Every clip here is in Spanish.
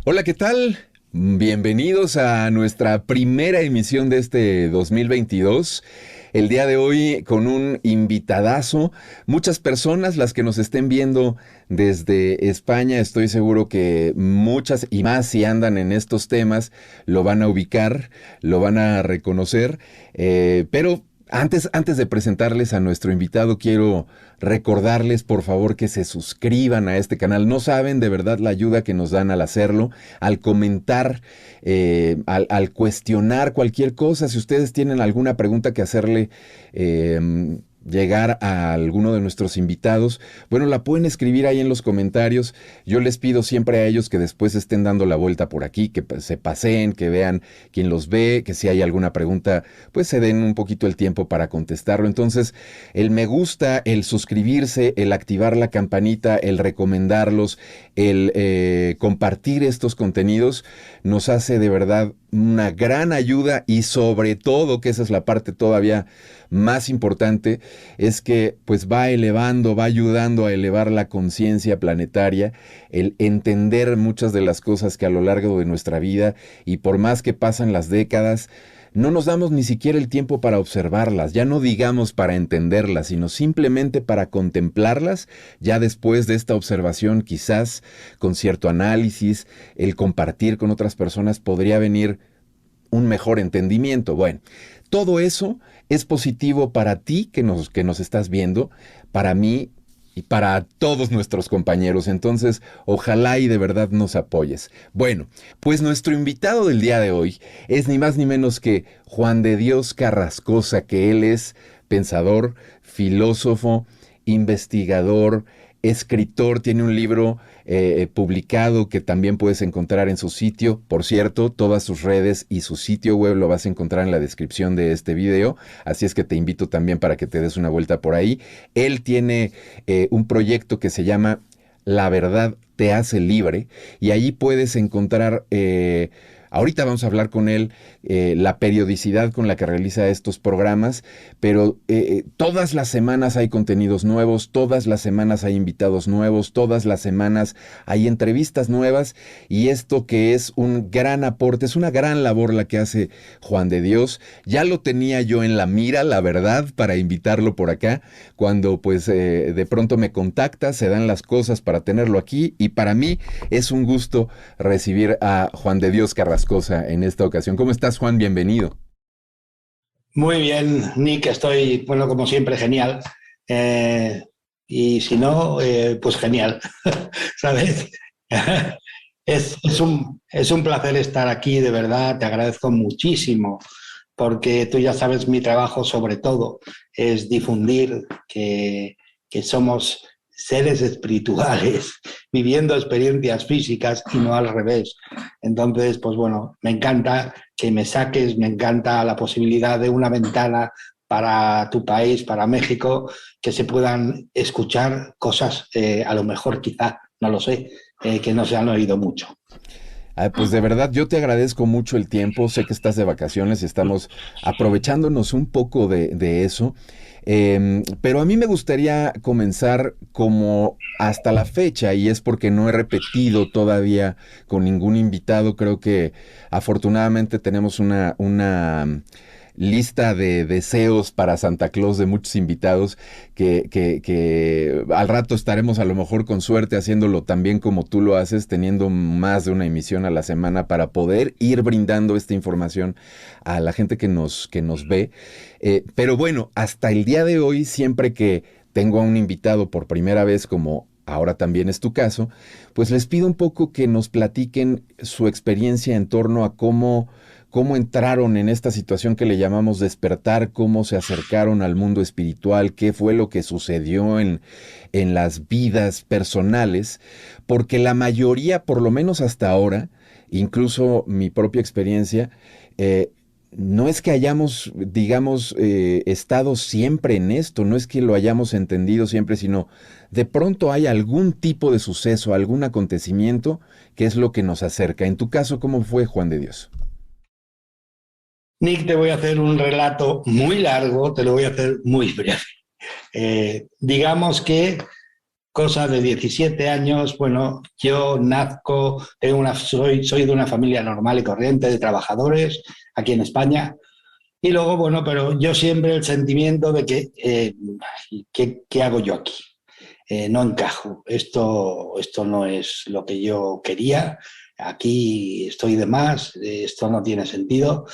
Hola, ¿qué tal? Bienvenidos a nuestra primera emisión de este 2022. El día de hoy con un invitadazo. Muchas personas, las que nos estén viendo desde España, estoy seguro que muchas y más si andan en estos temas, lo van a ubicar, lo van a reconocer. Pero antes de presentarles a nuestro invitado, quiero recordarles por favor que se suscriban a este canal. No saben de verdad la ayuda que nos dan al hacerlo, al comentar, al cuestionar cualquier cosa. Si ustedes tienen alguna pregunta que hacerle llegar a alguno de nuestros invitados, bueno, la pueden escribir ahí en los comentarios. Yo les pido siempre a ellos que después estén dando la vuelta por aquí, que se paseen, que vean quién los ve, que si hay alguna pregunta, pues se den un poquito el tiempo para contestarlo. Entonces, el me gusta, el suscribirse, el activar la campanita, el recomendarlos, el compartir estos contenidos, nos hace de verdad una gran ayuda y sobre todo, que esa es la parte todavía más importante, es que pues va elevando, va ayudando a elevar la conciencia planetaria, el entender muchas de las cosas que a lo largo de nuestra vida y por más que pasan las décadas, no nos damos ni siquiera el tiempo para observarlas, ya no digamos para entenderlas, sino simplemente para contemplarlas, ya después de esta observación quizás con cierto análisis, el compartir con otras personas podría venir un mejor entendimiento. Bueno, todo eso es positivo para ti que nos estás viendo, para mí y para todos nuestros compañeros. Entonces, ojalá y de verdad nos apoyes. Bueno, pues nuestro invitado del día de hoy es ni más ni menos que Juan de Dios Carrascosa, que él es pensador, filósofo, investigador, escritor, tiene un libro publicado que también puedes encontrar en su sitio. Por cierto, todas sus redes y su sitio web lo vas a encontrar en la descripción de este video, así es que te invito también para que te des una vuelta por ahí. Él tiene un proyecto que se llama La verdad te hace libre y ahí puedes encontrar... ahorita vamos a hablar con él la periodicidad con la que realiza estos programas, pero todas las semanas hay contenidos nuevos, todas las semanas hay invitados nuevos, todas las semanas hay entrevistas nuevas y esto que es un gran aporte, es una gran labor la que hace Juan de Dios. Ya lo tenía yo en la mira, la verdad, para invitarlo por acá, cuando pues de pronto me contacta, se dan las cosas para tenerlo aquí y para mí es un gusto recibir a Juan de Dios Carrascosa en esta ocasión. ¿Cómo estás, Juan? Bienvenido. Muy bien, Nick, estoy, bueno, como siempre, genial. Eh, y si no, pues genial, ¿sabes? Es un placer estar aquí, de verdad, te agradezco muchísimo, porque tú ya sabes, mi trabajo sobre todo es difundir que somos seres espirituales viviendo experiencias físicas y no al revés. Entonces, pues bueno, me encanta que me saques, me encanta la posibilidad de una ventana para tu país, para México, que se puedan escuchar cosas, a lo mejor quizá, no lo sé, que no se han oído mucho. Pues de verdad, yo te agradezco mucho el tiempo. Sé que estás de vacaciones y estamos aprovechándonos un poco de eso. Pero a mí me gustaría comenzar como hasta la fecha, y es porque no he repetido todavía con ningún invitado. Creo que afortunadamente tenemos una lista de deseos para Santa Claus de muchos invitados que al rato estaremos a lo mejor con suerte haciéndolo también como tú lo haces, teniendo más de una emisión a la semana para poder ir brindando esta información a la gente que nos ve. Pero bueno, hasta el día de hoy, siempre que tengo a un invitado por primera vez como ahora también es tu caso, pues les pido un poco que nos platiquen su experiencia en torno a cómo entraron en esta situación que le llamamos despertar, cómo se acercaron al mundo espiritual, qué fue lo que sucedió en las vidas personales, porque la mayoría, por lo menos hasta ahora, incluso mi propia experiencia, no es que hayamos, digamos, estado siempre en esto, no es que lo hayamos entendido siempre, sino de pronto hay algún tipo de suceso, algún acontecimiento que es lo que nos acerca. En tu caso, ¿cómo fue, Juan de Dios? Nick, te voy a hacer un relato muy largo, te lo voy a hacer muy breve. Digamos que cosa de 17 años, bueno, yo nazco, soy de una familia normal y corriente de trabajadores aquí en España. Y luego, bueno, pero yo siempre el sentimiento de que, ¿qué hago yo aquí? No encajo, esto no es lo que yo quería, aquí estoy de más, esto no tiene sentido.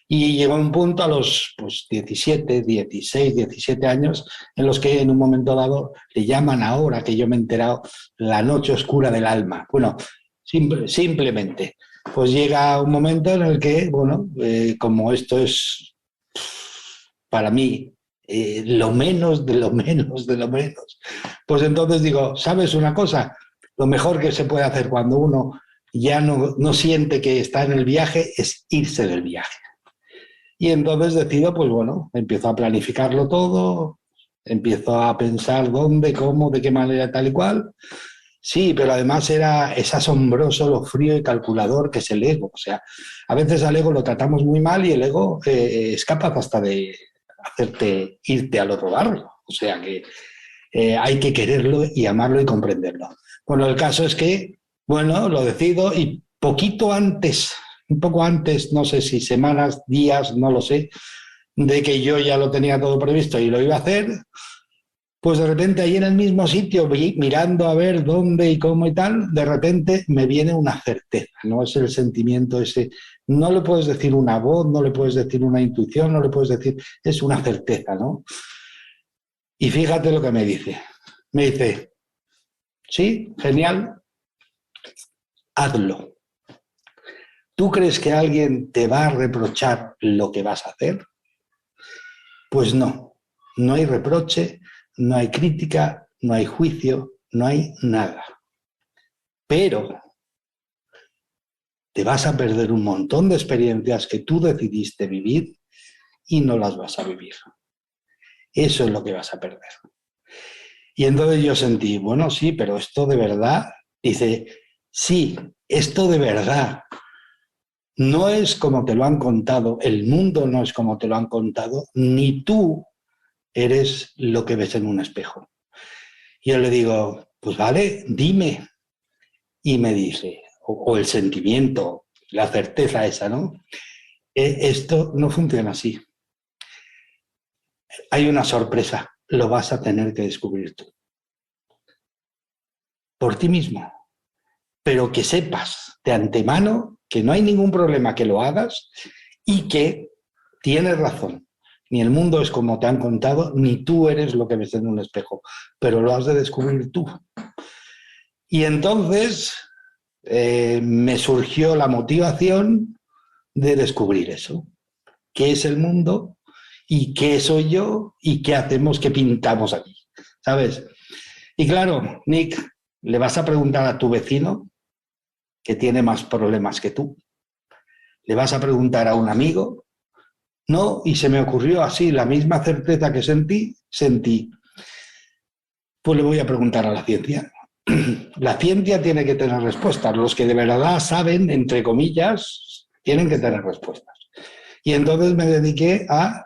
Y llegó un punto a los 17, 16, 17 años en los que en un momento dado le llaman, ahora que yo me he enterado, la noche oscura del alma. Bueno, simplemente, pues llega un momento en el que, bueno, como esto es para mí lo menos de lo menos de lo menos, pues entonces digo, ¿sabes una cosa? Lo mejor que se puede hacer cuando uno ya no siente que está en el viaje es irse del viaje. Y entonces decido, pues bueno, empiezo a planificarlo todo, empiezo a pensar dónde, cómo, de qué manera, tal y cual. Sí, pero además es asombroso lo frío y calculador que es el ego. O sea, a veces al ego lo tratamos muy mal y el ego es capaz hasta de hacerte irte al otro barrio. O sea que hay que quererlo y amarlo y comprenderlo. Bueno, el caso es que, bueno, lo decido y poquito antes, un poco antes, no sé si semanas, días, no lo sé, de que yo ya lo tenía todo previsto y lo iba a hacer, pues de repente ahí en el mismo sitio, mirando a ver dónde y cómo y tal, de repente me viene una certeza, no es el sentimiento ese, no le puedes decir una voz, no le puedes decir una intuición, no le puedes decir, es una certeza, ¿no? Y fíjate lo que me dice. Me dice, sí, genial, hazlo. ¿Tú crees que alguien te va a reprochar lo que vas a hacer? Pues no, no hay reproche, no hay crítica, no hay juicio, no hay nada. Pero te vas a perder un montón de experiencias que tú decidiste vivir y no las vas a vivir. Eso es lo que vas a perder. Y entonces yo sentí, bueno, sí, pero esto de verdad, dice, sí, esto de verdad no es como te lo han contado, el mundo no es como te lo han contado, ni tú eres lo que ves en un espejo. Y yo le digo, pues vale, dime. Y me dice, o el sentimiento, la certeza esa, ¿no? Esto no funciona así. Hay una sorpresa, lo vas a tener que descubrir tú. Por ti mismo. Pero que sepas de antemano que no hay ningún problema que lo hagas y que tienes razón. Ni el mundo es como te han contado, ni tú eres lo que ves en un espejo, pero lo has de descubrir tú. Y entonces me surgió la motivación de descubrir eso. ¿Qué es el mundo? ¿Y qué soy yo? ¿Y qué hacemos? ¿Qué pintamos aquí? ¿Sabes? Y claro, Nick, le vas a preguntar a tu vecino que tiene más problemas que tú. Le vas a preguntar a un amigo. No, y se me ocurrió así, la misma certeza que sentí. Pues le voy a preguntar a la ciencia. La ciencia tiene que tener respuestas. Los que de verdad saben, entre comillas, tienen que tener respuestas. Y entonces me dediqué a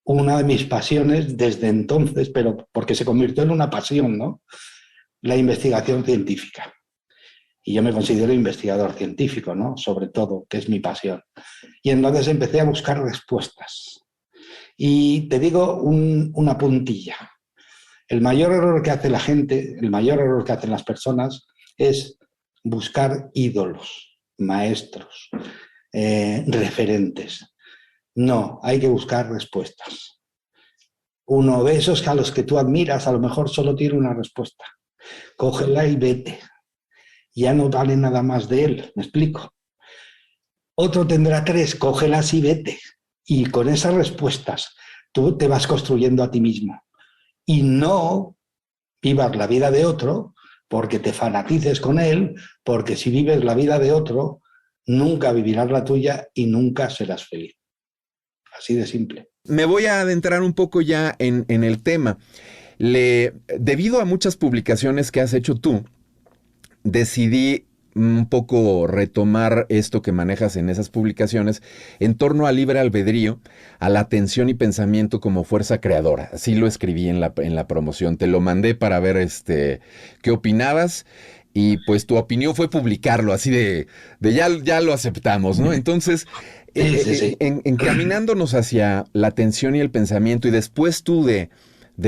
una de mis pasiones desde entonces, pero porque se convirtió en una pasión, ¿no? La investigación científica. Y yo me considero investigador científico, ¿no? Sobre todo, que es mi pasión. Y entonces empecé a buscar respuestas. Y te digo una puntilla. El mayor error que hace la gente, el mayor error que hacen las personas es buscar ídolos, maestros, referentes. No, hay que buscar respuestas. Uno de esos a los que tú admiras a lo mejor solo tiene una respuesta. Cógela y vete. Ya no vale nada más de él, ¿me explico? Otro tendrá 3, cógelas y vete. Y con esas respuestas tú te vas construyendo a ti mismo. Y no vivas la vida de otro porque te fanatices con él, porque si vives la vida de otro, nunca vivirás la tuya y nunca serás feliz. Así de simple. Me voy a adentrar un poco ya en el tema. Debido a muchas publicaciones que has hecho tú, decidí un poco retomar esto que manejas en esas publicaciones en torno al libre albedrío, a la atención y pensamiento como fuerza creadora. Así lo escribí en la promoción. Te lo mandé para ver qué opinabas. Y pues tu opinión fue publicarlo, así de ya lo aceptamos, ¿no? Entonces, Sí, sí, sí. encaminándonos hacia la atención y el pensamiento, y después tú de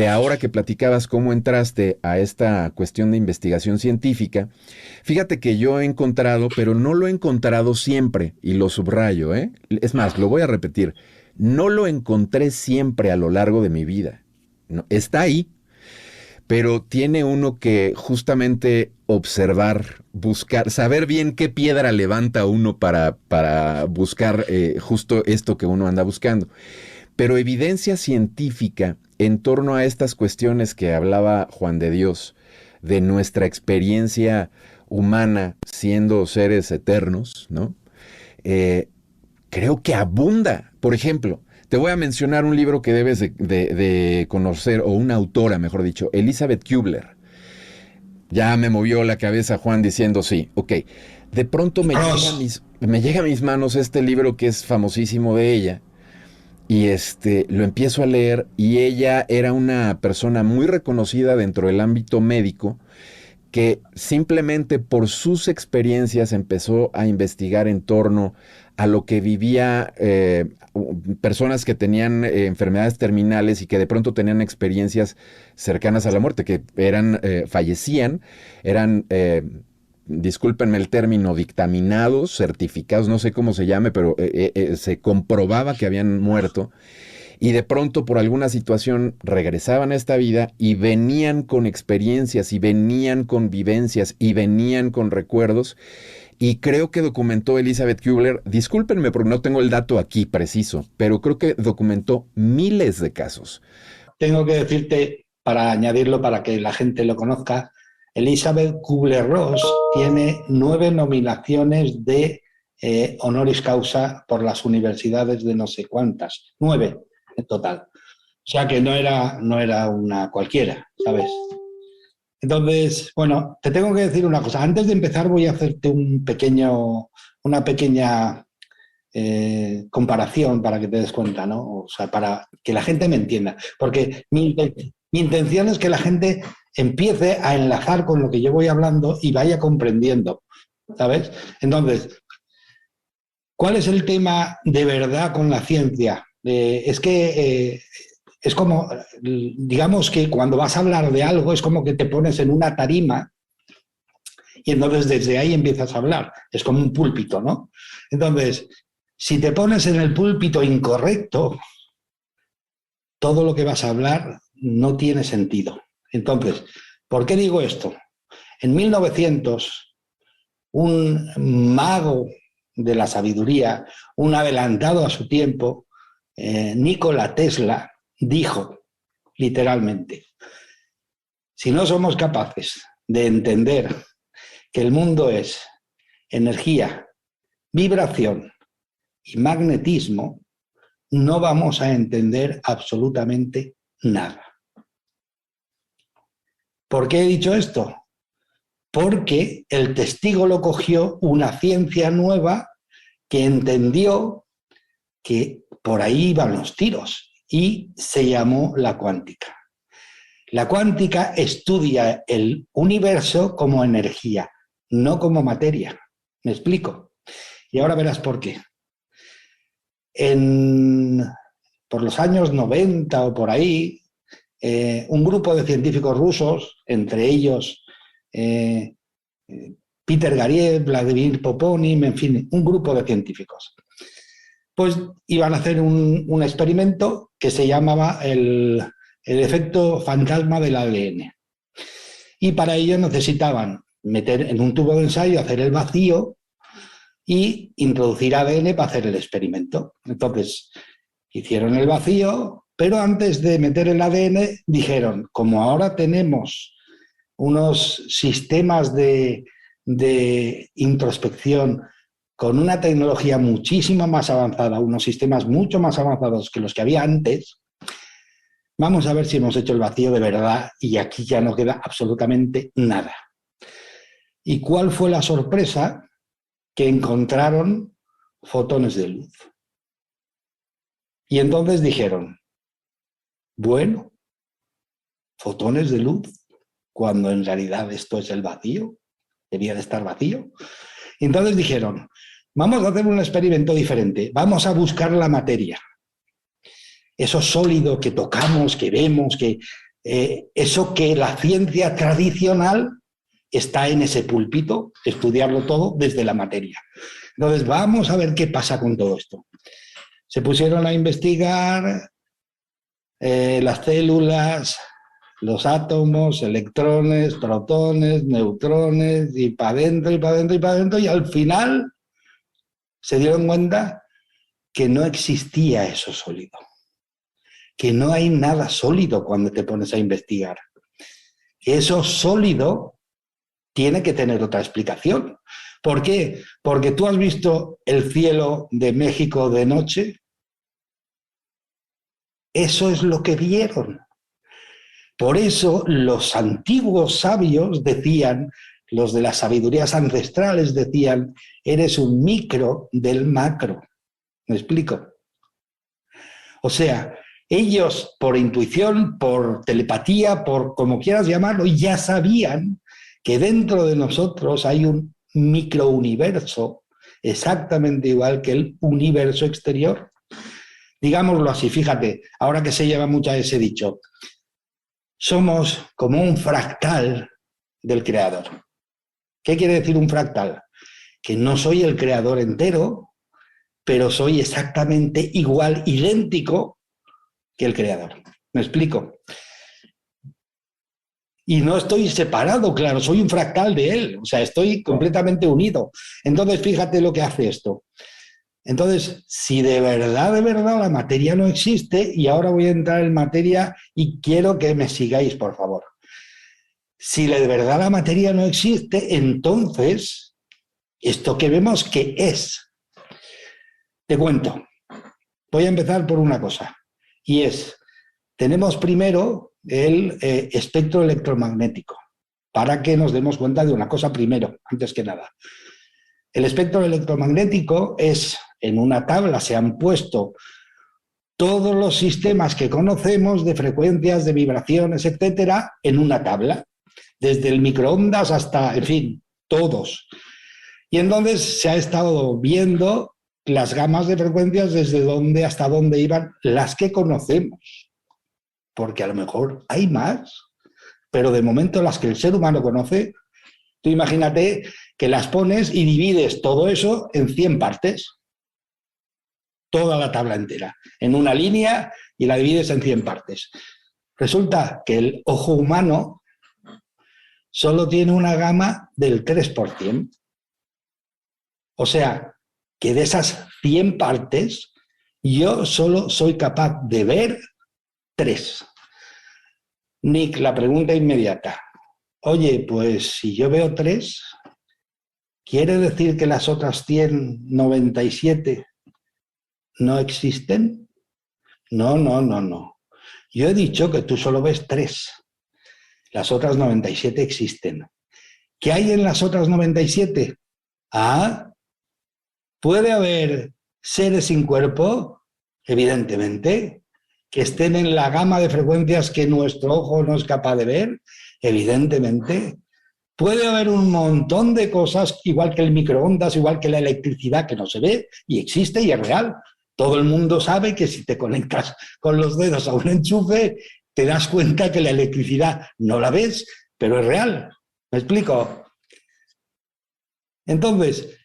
ahora que platicabas cómo entraste a esta cuestión de investigación científica, fíjate que yo he encontrado, pero no lo he encontrado siempre, y lo subrayo, ¿eh? Es más, lo voy a repetir, no lo encontré siempre a lo largo de mi vida. No, está ahí, pero tiene uno que justamente observar, buscar, saber bien qué piedra levanta uno para buscar justo esto que uno anda buscando. Pero evidencia científica en torno a estas cuestiones que hablaba Juan de Dios, de nuestra experiencia humana siendo seres eternos, ¿no? Creo que abunda. Por ejemplo, te voy a mencionar un libro que debes de conocer, o una autora, mejor dicho, Elizabeth Kubler. Ya me movió la cabeza Juan diciendo sí, ok. De pronto me llega a mis manos este libro que es famosísimo de ella, y lo empiezo a leer, y ella era una persona muy reconocida dentro del ámbito médico, que simplemente por sus experiencias empezó a investigar en torno a lo que vivía personas que tenían enfermedades terminales y que de pronto tenían experiencias cercanas a la muerte, que fallecían, eran, discúlpenme el término, dictaminados, certificados, no sé cómo se llame, pero se comprobaba que habían muerto, y de pronto por alguna situación regresaban a esta vida y venían con experiencias y venían con vivencias y venían con recuerdos. Y creo que documentó Elizabeth Kubler, discúlpenme porque no tengo el dato aquí preciso, pero creo que documentó miles de casos. Tengo que decirte, para añadirlo, para que la gente lo conozca, Elizabeth Kubler-Ross tiene 9 nominaciones de honoris causa por las universidades de no sé cuántas, 9 en total. O sea que no era una cualquiera, ¿sabes? Entonces, bueno, te tengo que decir una cosa. Antes de empezar voy a hacerte una pequeña comparación para que te des cuenta, ¿no? O sea, para que la gente me entienda. Porque mi intención es que la gente empiece a enlazar con lo que yo voy hablando y vaya comprendiendo, ¿sabes? Entonces, ¿cuál es el tema de verdad con la ciencia? Es como, digamos que cuando vas a hablar de algo es como que te pones en una tarima y entonces desde ahí empiezas a hablar. Es como un púlpito, ¿no? Entonces, si te pones en el púlpito incorrecto, todo lo que vas a hablar no tiene sentido. Entonces, ¿por qué digo esto? En 1900, un mago de la sabiduría, un adelantado a su tiempo, Nikola Tesla, dijo literalmente, si no somos capaces de entender que el mundo es energía, vibración y magnetismo, no vamos a entender absolutamente nada. ¿Por qué he dicho esto? Porque el testigo lo cogió una ciencia nueva que entendió que por ahí iban los tiros y se llamó la cuántica. La cuántica estudia el universo como energía, no como materia. ¿Me explico? Y ahora verás por qué. Por los años 90 o por ahí, un grupo de científicos rusos, entre ellos Peter Gariev, Vladimir Poponin, en fin, un grupo de científicos, pues iban a hacer un experimento que se llamaba el efecto fantasma del ADN. Y para ello necesitaban meter en un tubo de ensayo, hacer el vacío y introducir ADN para hacer el experimento. Entonces, hicieron el vacío, pero antes de meter el ADN dijeron, como ahora tenemos unos sistemas de introspección con una tecnología muchísimo más avanzada, unos sistemas mucho más avanzados que los que había antes, vamos a ver si hemos hecho el vacío de verdad y aquí ya no queda absolutamente nada. ¿Y cuál fue la sorpresa? Que encontraron fotones de luz. Y entonces dijeron, bueno, fotones de luz, cuando en realidad esto es el vacío, debía de estar vacío. Y entonces dijeron, vamos a hacer un experimento diferente, vamos a buscar la materia. Eso sólido que tocamos, que vemos, eso que la ciencia tradicional está en ese púlpito, estudiarlo todo desde la materia. Entonces, vamos a ver qué pasa con todo esto. Se pusieron a investigar las células, los átomos, electrones, protones, neutrones, y para adentro, y para adentro, y para adentro, y al final se dieron cuenta que no existía eso sólido, que no hay nada sólido cuando te pones a investigar. Eso sólido tiene que tener otra explicación. ¿Por qué? Porque tú has visto el cielo de México de noche. Eso es lo que vieron. Por eso los antiguos sabios decían, los de las sabidurías ancestrales decían, eres un micro del macro. ¿Me explico? O sea, ellos por intuición, por telepatía, por como quieras llamarlo, ya sabían que dentro de nosotros hay un microuniverso exactamente igual que el universo exterior. Digámoslo así, fíjate, ahora que se lleva mucho ese dicho, somos como un fractal del creador. ¿Qué quiere decir un fractal? Que no soy el creador entero, pero soy exactamente igual, idéntico que el creador. ¿Me explico? Y no estoy separado, claro, soy un fractal de él, o sea, estoy completamente unido. Entonces, fíjate lo que hace esto. Entonces, si de verdad la materia no existe, y ahora voy a entrar en materia y quiero que me sigáis, por favor. Si de verdad la materia no existe, entonces, ¿esto que vemos qué es? Te cuento. Voy a empezar por una cosa, y es, tenemos primero el espectro electromagnético, para que nos demos cuenta de una cosa primero, antes que nada. El espectro electromagnético es, en una tabla se han puesto todos los sistemas que conocemos de frecuencias, de vibraciones, etcétera, en una tabla, desde el microondas hasta, en fin, todos. Y entonces se ha estado viendo las gamas de frecuencias desde dónde hasta dónde iban las que conocemos, porque a lo mejor hay más, pero de momento las que el ser humano conoce, tú imagínate que las pones y divides todo eso en 100 partes, toda la tabla entera, en una línea, y la divides en 100 partes. Resulta que el ojo humano solo tiene una gama del 3%. O sea, que de esas 100 partes, yo solo soy capaz de ver 3. Nick, la pregunta inmediata. Oye, pues si yo veo 3, ¿quiere decir que las otras 197 no existen? No. Yo he dicho que tú solo ves 3. Las otras 97 existen. ¿Qué hay en las otras 97? ¿Puede haber seres sin cuerpo? Evidentemente. ¿Que estén en la gama de frecuencias que nuestro ojo no es capaz de ver? Evidentemente. Puede haber un montón de cosas, igual que el microondas, igual que la electricidad, que no se ve y existe y es real. Todo el mundo sabe que si te conectas con los dedos a un enchufe, te das cuenta que la electricidad no la ves, pero es real. ¿Me explico? Entonces,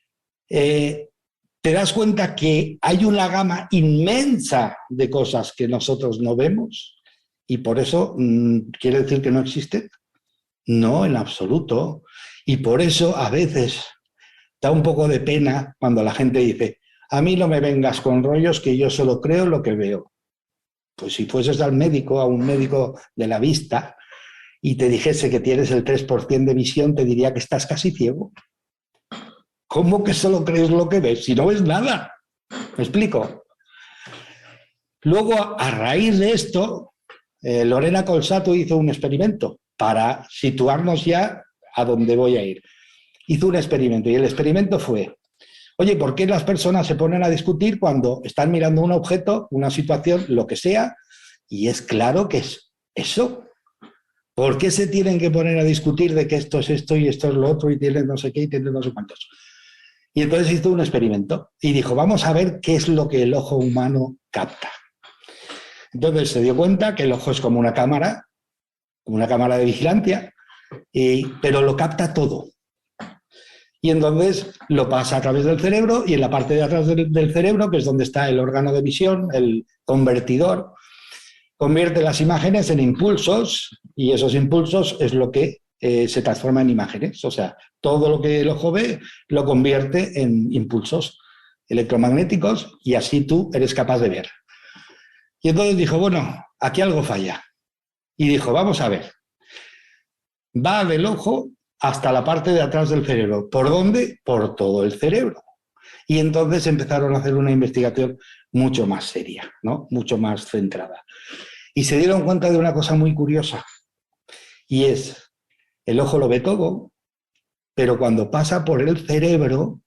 te das cuenta que hay una gama inmensa de cosas que nosotros no vemos y por eso quiere decir que no existen. No, en absoluto. Y por eso a veces da un poco de pena cuando la gente dice, a mí no me vengas con rollos que yo solo creo lo que veo. Pues si fueses al médico, a un médico de la vista, y te dijese que tienes el 3% de visión, te diría que estás casi ciego. ¿Cómo que solo crees lo que ves? Si no ves nada. ¿Me explico? Luego, a raíz de esto, Lorena Colsato hizo un experimento para situarnos ya a donde voy a ir. hizo un experimento y el experimento fue, oye, ¿por qué las personas se ponen a discutir cuando están mirando un objeto, una situación, lo que sea? Y es claro que es eso. ¿Por qué se tienen que poner a discutir de que esto es esto y esto es lo otro y tienen no sé qué y tienen no sé cuántos? Y entonces hizo un experimento y dijo, vamos a ver qué es lo que el ojo humano capta. Entonces se dio cuenta que el ojo es como una cámara de vigilancia, pero lo capta todo. Y entonces lo pasa a través del cerebro y en la parte de atrás del cerebro, que es donde está el órgano de visión, el convertidor, convierte las imágenes en impulsos y esos impulsos es lo que se transforma en imágenes. O sea, todo lo que el ojo ve lo convierte en impulsos electromagnéticos y así tú eres capaz de ver. Y entonces dijo, bueno, aquí algo falla. Y dijo, vamos a ver, va del ojo hasta la parte de atrás del cerebro. ¿Por dónde? Por todo el cerebro. Y entonces empezaron a hacer una investigación mucho más seria, ¿no? Mucho más centrada. Y se dieron cuenta de una cosa muy curiosa, y es, el ojo lo ve todo, pero cuando pasa por el cerebro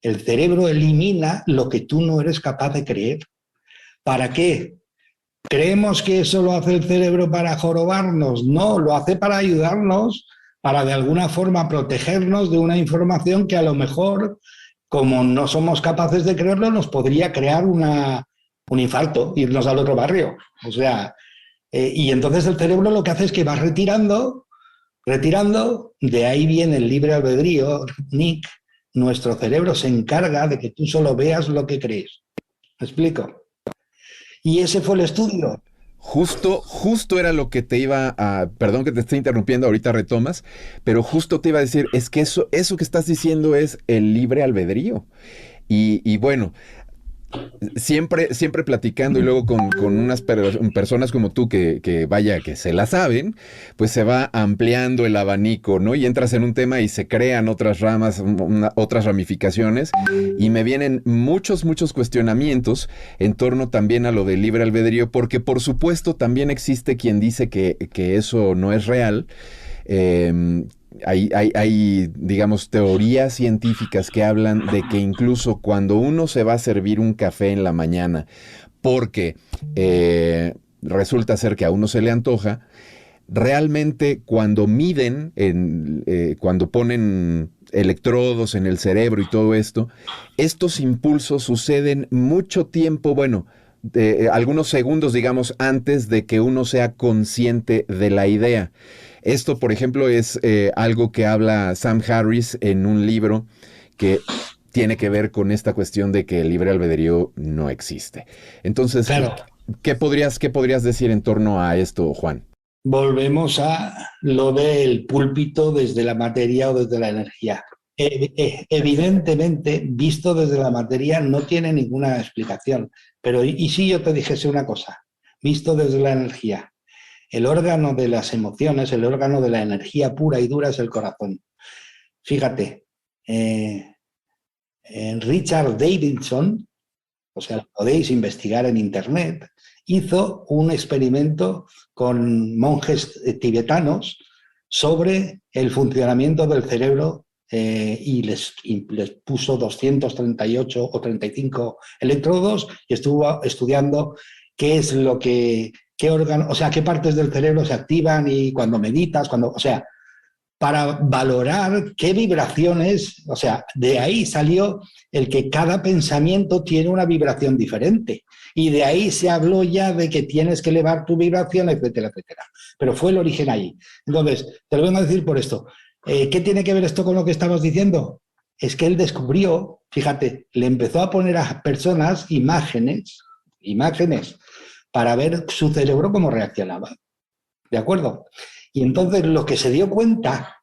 elimina lo que tú no eres capaz de creer. ¿Para qué? ¿Creemos que eso lo hace el cerebro para jorobarnos? No, lo hace para ayudarnos, para de alguna forma protegernos de una información que a lo mejor, como no somos capaces de creerlo, nos podría crear un infarto, irnos al otro barrio. O sea, y entonces el cerebro lo que hace es que va retirando, de ahí viene el libre albedrío, Nick, nuestro cerebro se encarga de que tú solo veas lo que crees. ¿Me explico? Y ese fue el estudio. Justo era lo que te iba a, perdón que te esté interrumpiendo, ahorita retomas, pero justo te iba a decir, es que eso que estás diciendo es el libre albedrío. Y bueno, siempre platicando y luego con unas personas como tú que vaya, que se la saben, pues se va ampliando el abanico, ¿no? Y entras en un tema y se crean otras ramas, otras ramificaciones, y me vienen muchos cuestionamientos en torno también a lo del libre albedrío, porque por supuesto también existe quien dice que eso no es real. Hay, digamos, teorías científicas que hablan de que incluso cuando uno se va a servir un café en la mañana, porque resulta ser que a uno se le antoja, realmente cuando miden, cuando ponen electrodos en el cerebro y todo esto, estos impulsos suceden mucho tiempo, bueno, algunos segundos, digamos, antes de que uno sea consciente de la idea. Esto, por ejemplo, es algo que habla Sam Harris en un libro que tiene que ver con esta cuestión de que el libre albedrío no existe. Entonces, Claro, ¿qué podrías decir en torno a esto, Juan? volvemos a lo del púlpito desde la materia o desde la energía. Evidentemente, visto desde la materia, no tiene ninguna explicación. Pero, ¿y si yo te dijese una cosa? Visto desde la energía, el órgano de las emociones, el órgano de la energía pura y dura es el corazón. Fíjate, Richard Davidson, o sea, lo podéis investigar en internet, hizo un experimento con monjes tibetanos sobre el funcionamiento del cerebro y les puso 238 o 35 electrodos y estuvo estudiando qué es lo que, qué órgano, o sea, qué partes del cerebro se activan y cuando meditas, o sea, para valorar qué vibraciones, o sea, de ahí salió el que cada pensamiento tiene una vibración diferente. Y de ahí se habló ya de que tienes que elevar tu vibración, etcétera, etcétera. Pero fue el origen ahí. Entonces, te lo vengo a decir por esto. ¿Qué tiene que ver esto con lo que estabas diciendo? Es que él descubrió, fíjate, le empezó a poner a personas imágenes, para ver su cerebro cómo reaccionaba. ¿De acuerdo? Y entonces lo que se dio cuenta,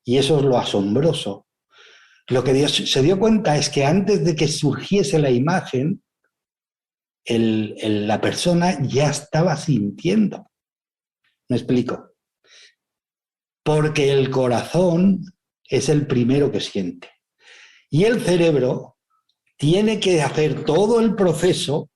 y eso es lo asombroso, lo que se dio cuenta es que antes de que surgiese la imagen, la persona ya estaba sintiendo. ¿Me explico? Porque el corazón es el primero que siente. Y el cerebro tiene que hacer todo el proceso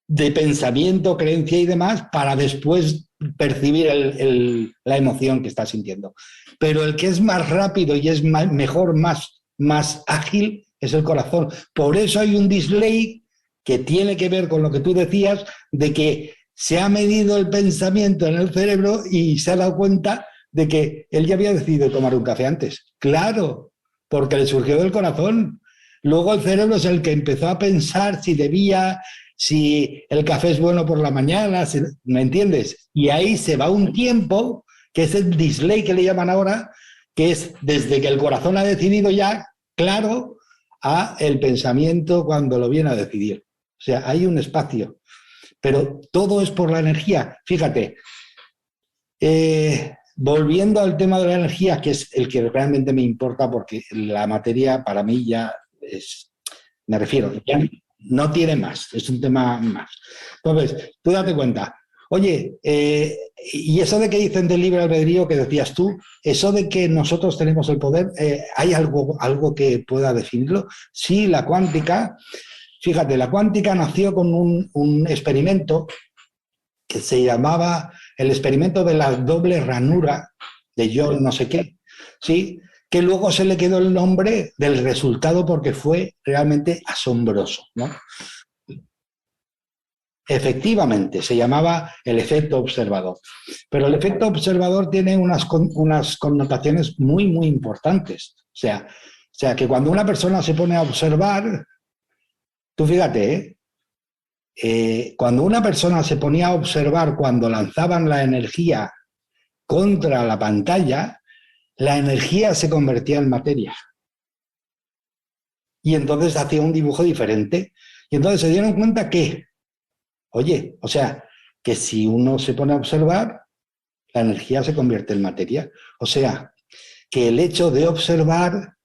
de pensamiento, creencia y demás para después percibir la emoción que estás sintiendo. Pero el que es más rápido y es mejor, más ágil, es el corazón. Por eso hay un delay que tiene que ver con lo que tú decías, de que se ha medido el pensamiento en el cerebro y se ha dado cuenta de que él ya había decidido tomar un café antes. Claro, porque le surgió del corazón. Luego el cerebro es el que empezó a pensar si el café es bueno por la mañana, ¿me entiendes? Y ahí se va un tiempo, que es el delay que le llaman ahora, que es desde que el corazón ha decidido ya, claro, a el pensamiento cuando lo viene a decidir. O sea, hay un espacio, pero todo es por la energía. Fíjate, volviendo al tema de la energía, que es el que realmente me importa, porque la materia para mí ya es, me refiero, ya no tiene más, es un tema más. Entonces, tú date cuenta, oye, y eso de que dicen del libre albedrío que decías tú, eso de que nosotros tenemos el poder, ¿hay algo que pueda definirlo? Sí, la cuántica. Fíjate, la cuántica nació con un experimento que se llamaba el experimento de la doble ranura de John no sé qué, ¿sí? Que luego se le quedó el nombre del resultado porque fue realmente asombroso, ¿no? Efectivamente, se llamaba el efecto observador. Pero el efecto observador tiene unas connotaciones muy, muy importantes. O sea, que cuando una persona se pone a observar, tú fíjate, cuando una persona se ponía a observar cuando lanzaban la energía contra la pantalla, la energía se convertía en materia. Y entonces hacía un dibujo diferente. Y entonces se dieron cuenta que, oye, o sea, que si uno se pone a observar, la energía se convierte en materia. O sea, que el hecho de observar,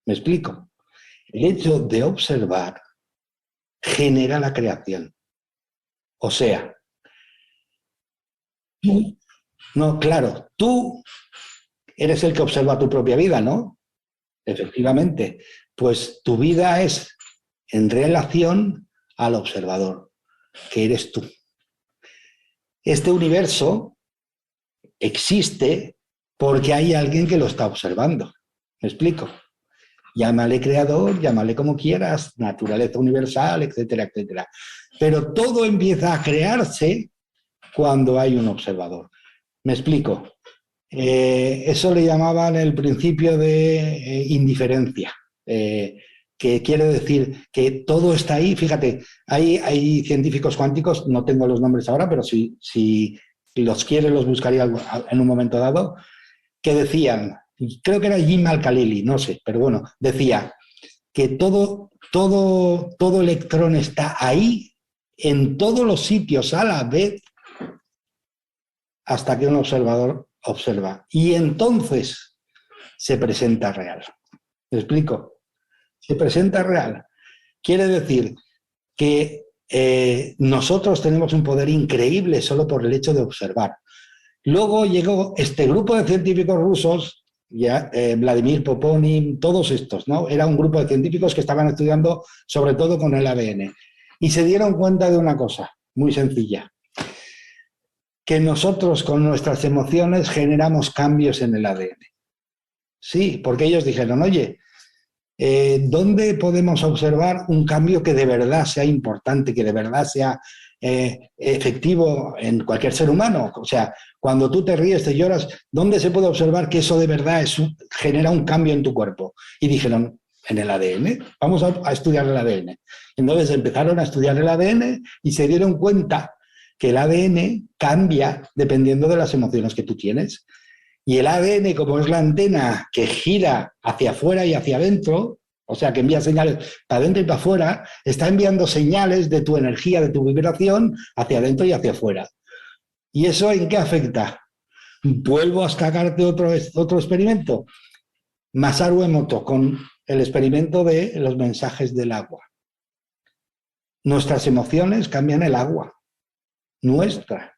me explico, el hecho de observar genera la creación. O sea, tú, no, claro, tú eres el que observa tu propia vida, ¿no? Efectivamente. Pues tu vida es en relación al observador, que eres tú. Este universo existe porque hay alguien que lo está observando. ¿Me explico? Llámale creador, llámale como quieras, naturaleza universal, etcétera, etcétera. Pero todo empieza a crearse cuando hay un observador. ¿Me explico? Eso le llamaban el principio de indiferencia, que quiere decir que todo está ahí. Fíjate, hay científicos cuánticos, no tengo los nombres ahora, pero si los quiere los buscaría en un momento dado, que decían, creo que era Jim Al-Khalili, no sé, pero bueno, decía que todo electrón está ahí, en todos los sitios a la vez, hasta que un observador observa. Y entonces se presenta real. ¿Me explico? Se presenta real. Quiere decir que nosotros tenemos un poder increíble solo por el hecho de observar. Luego llegó este grupo de científicos rusos, ya, Vladimir Poponin, todos estos, ¿no? Era un grupo de científicos que estaban estudiando sobre todo con el ADN. Y se dieron cuenta de una cosa muy sencilla, que nosotros con nuestras emociones generamos cambios en el ADN. Sí, porque ellos dijeron, oye, ¿dónde podemos observar un cambio que de verdad sea importante, que de verdad sea efectivo en cualquier ser humano? O sea, cuando tú te ríes, te lloras, ¿dónde se puede observar que eso de verdad genera un cambio en tu cuerpo? Y dijeron, en el ADN, vamos a estudiar el ADN. Entonces empezaron a estudiar el ADN y se dieron cuenta que el ADN cambia dependiendo de las emociones que tú tienes. Y el ADN, como es la antena que gira hacia afuera y hacia adentro, o sea, que envía señales para adentro y para afuera, está enviando señales de tu energía, de tu vibración, hacia adentro y hacia afuera. ¿Y eso en qué afecta? Vuelvo a sacarte otro experimento. Masaru Emoto, con el experimento de los mensajes del agua. Nuestras emociones cambian el agua. Nuestra.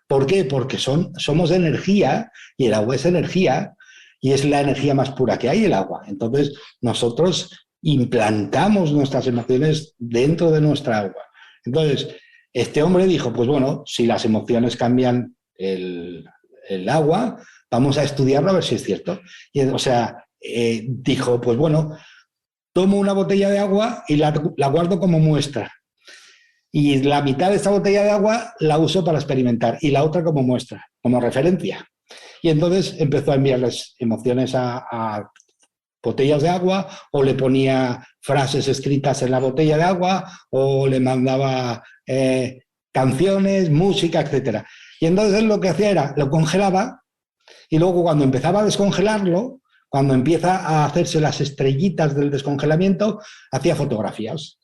¿Por qué? Porque somos energía y el agua es energía y es la energía más pura que hay, el agua. Entonces, nosotros implantamos nuestras emociones dentro de nuestra agua. Entonces, Este hombre dijo, pues bueno, si las emociones cambian el agua, vamos a estudiarlo a ver si es cierto. Y, o sea, dijo, pues bueno, tomo una botella de agua y la guardo como muestra. Y la mitad de esta botella de agua la uso para experimentar y la otra como muestra, como referencia. Y entonces empezó a enviarles emociones a botellas de agua, o le ponía frases escritas en la botella de agua, o le mandaba canciones, música, etcétera. Y entonces él lo que hacía era, lo congelaba, y luego cuando empezaba a descongelarlo, cuando empieza a hacerse las estrellitas del descongelamiento, hacía fotografías.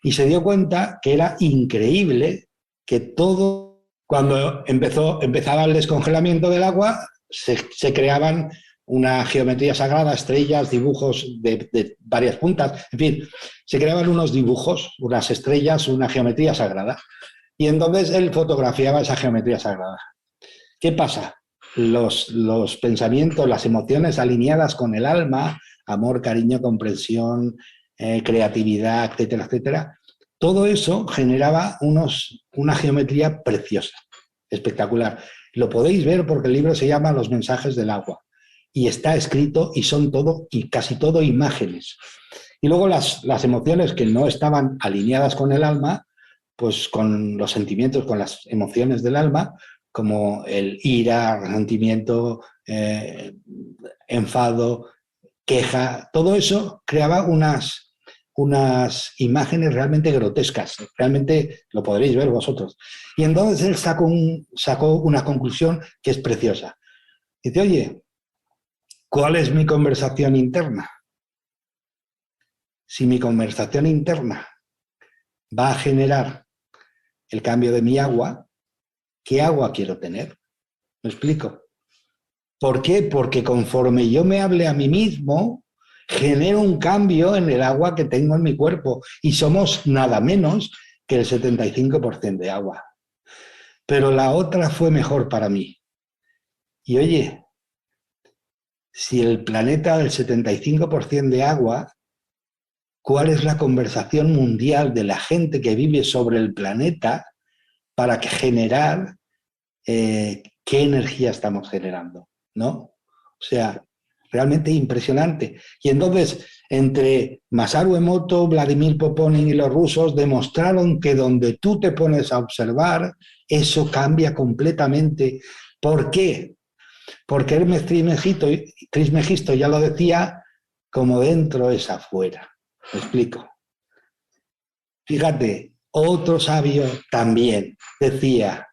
Y se dio cuenta que era increíble que todo, cuando empezaba el descongelamiento del agua, se creaban una geometría sagrada, estrellas, dibujos de varias puntas, en fin, se creaban unos dibujos, unas estrellas, una geometría sagrada. Y entonces él fotografiaba esa geometría sagrada. ¿Qué pasa? Los pensamientos, las emociones alineadas con el alma, amor, cariño, comprensión, creatividad, etcétera, etcétera, todo eso generaba una geometría preciosa, espectacular. Lo podéis ver porque el libro se llama Los mensajes del agua y está escrito y son todo y casi todo imágenes. Y luego las emociones que no estaban alineadas con el alma, pues con los sentimientos, con las emociones del alma, como el ira, resentimiento, enfado, queja, todo eso creaba unas imágenes realmente grotescas, realmente lo podréis ver vosotros. Y entonces él sacó una conclusión que es preciosa. Dice, oye, ¿cuál es mi conversación interna? Si mi conversación interna va a generar el cambio de mi agua, ¿qué agua quiero tener? ¿Me explico? ¿Por qué? Porque conforme yo me hable a mí mismo, genero un cambio en el agua que tengo en mi cuerpo y somos nada menos que el 75% de agua. Pero la otra fue mejor para mí. Y oye, si el planeta del 75% de agua, ¿cuál es la conversación mundial de la gente que vive sobre el planeta para generar qué energía estamos generando? ¿No? O sea, realmente impresionante. Y entonces, entre Masaru Emoto, Vladimir Poponin y los rusos demostraron que donde tú te pones a observar, eso cambia completamente. ¿Por qué? Porque Hermes Trismegisto ya lo decía, como dentro es afuera. ¿Me explico? Fíjate, otro sabio también decía,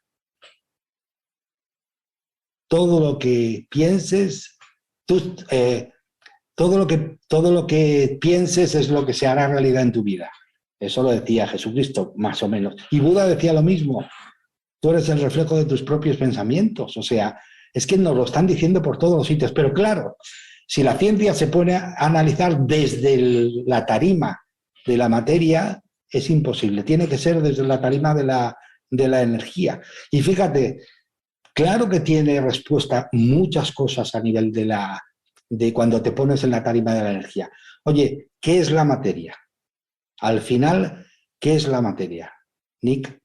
todo lo que pienses, todo lo que pienses es lo que se hará realidad en tu vida. Eso lo decía Jesucristo, más o menos. Y Buda decía lo mismo. Tú eres el reflejo de tus propios pensamientos. O sea, es que nos lo están diciendo por todos los sitios. Pero claro, si la ciencia se pone a analizar desde la tarima de la materia, es imposible. Tiene que ser desde la tarima de la energía. Y fíjate, claro que tiene respuesta muchas cosas a nivel de cuando te pones en la tarima de la energía. Oye, ¿qué es la materia? Al final, ¿qué es la materia? Nick,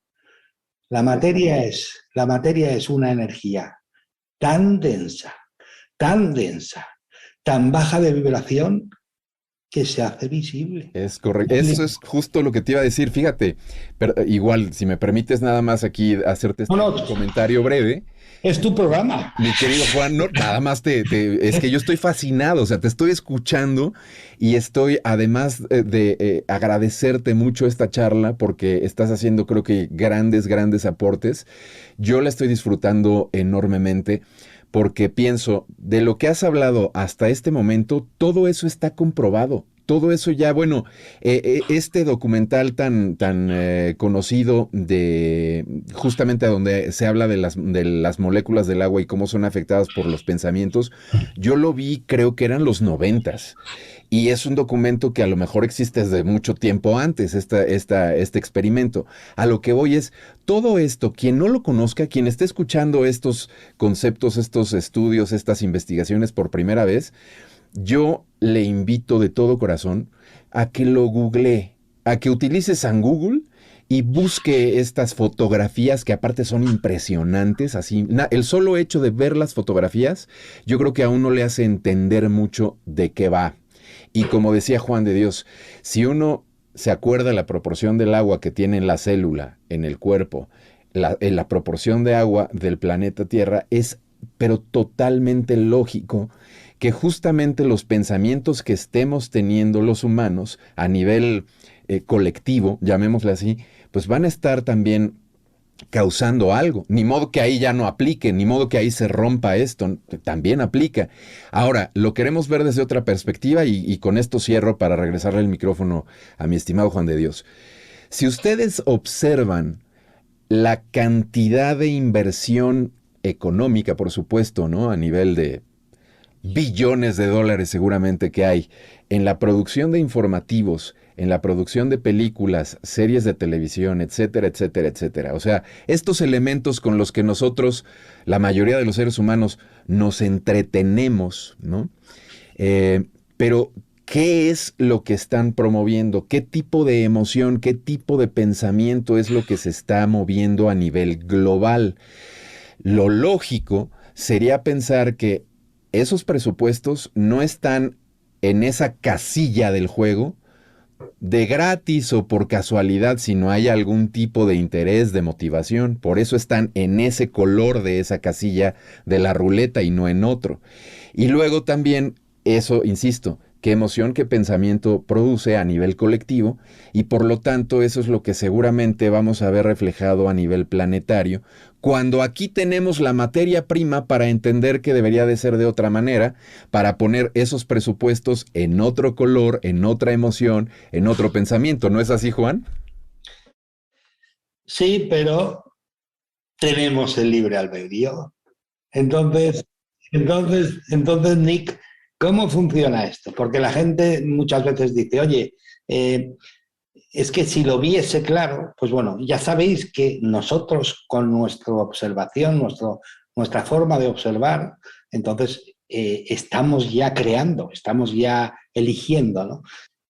la materia es una energía tan densa, tan densa, tan baja de vibración que se hace visible. Es correcto. Eso es justo lo que te iba a decir. Fíjate, pero igual, si me permites nada más aquí hacerte este No, comentario breve. es tu programa. Mi querido Juan, no, nada más es que yo estoy fascinado, o sea, te estoy escuchando y estoy, además de agradecerte mucho esta charla porque estás haciendo, creo que, grandes aportes. Yo la estoy disfrutando enormemente porque pienso, de lo que has hablado hasta este momento, todo eso está comprobado. Todo eso ya, bueno, este documental tan conocido de justamente donde se habla de las moléculas del agua y cómo son afectadas por los pensamientos, yo lo vi, creo que eran los 90s. Y es un documento que a lo mejor existe desde mucho tiempo antes, este experimento. A lo que voy es, todo esto, quien no lo conozca, quien esté escuchando estos conceptos, estos estudios, estas investigaciones por primera vez, yo le invito de todo corazón a que lo googlee, a que utilice San Google y busque estas fotografías que aparte son impresionantes, así, el solo hecho de ver las fotografías, yo creo que a uno le hace entender mucho de qué va. Y como decía Juan de Dios, si uno se acuerda la proporción del agua que tiene en la célula, en el cuerpo, la proporción de agua del planeta Tierra es, pero totalmente lógico, que justamente los pensamientos que estemos teniendo los humanos a nivel colectivo, llamémosle así, pues van a estar también causando algo. Ni modo que ahí ya no aplique, ni modo que ahí se rompa esto, también aplica. Ahora, lo queremos ver desde otra perspectiva y con esto cierro para regresarle el micrófono a mi estimado Juan de Dios. Si ustedes observan la cantidad de inversión económica, por supuesto, ¿no? A nivel de billones de dólares seguramente que hay en la producción de informativos, en la producción de películas, series de televisión, etcétera, etcétera, etcétera. O sea, estos elementos con los que nosotros, la mayoría de los seres humanos, nos entretenemos, ¿no? Pero, ¿qué es lo que están promoviendo? ¿Qué tipo de emoción, qué tipo de pensamiento es lo que se está moviendo a nivel global? Lo lógico sería pensar que esos presupuestos no están en esa casilla del juego de gratis o por casualidad, si no hay algún tipo de interés, de motivación. Por eso están en ese color de esa casilla de la ruleta y no en otro. Y luego también, eso, insisto, qué emoción, qué pensamiento produce a nivel colectivo y por lo tanto eso es lo que seguramente vamos a ver reflejado a nivel planetario, cuando aquí tenemos la materia prima para entender que debería de ser de otra manera, para poner esos presupuestos en otro color, en otra emoción, en otro pensamiento. ¿No es así, Juan? Sí, pero tenemos el libre albedrío. Entonces, Nick, ¿cómo funciona esto? Porque la gente muchas veces dice, oye, es que si lo viese claro, pues bueno, ya sabéis que nosotros con nuestra observación, nuestra forma de observar, entonces estamos ya creando, estamos ya eligiendo, ¿no?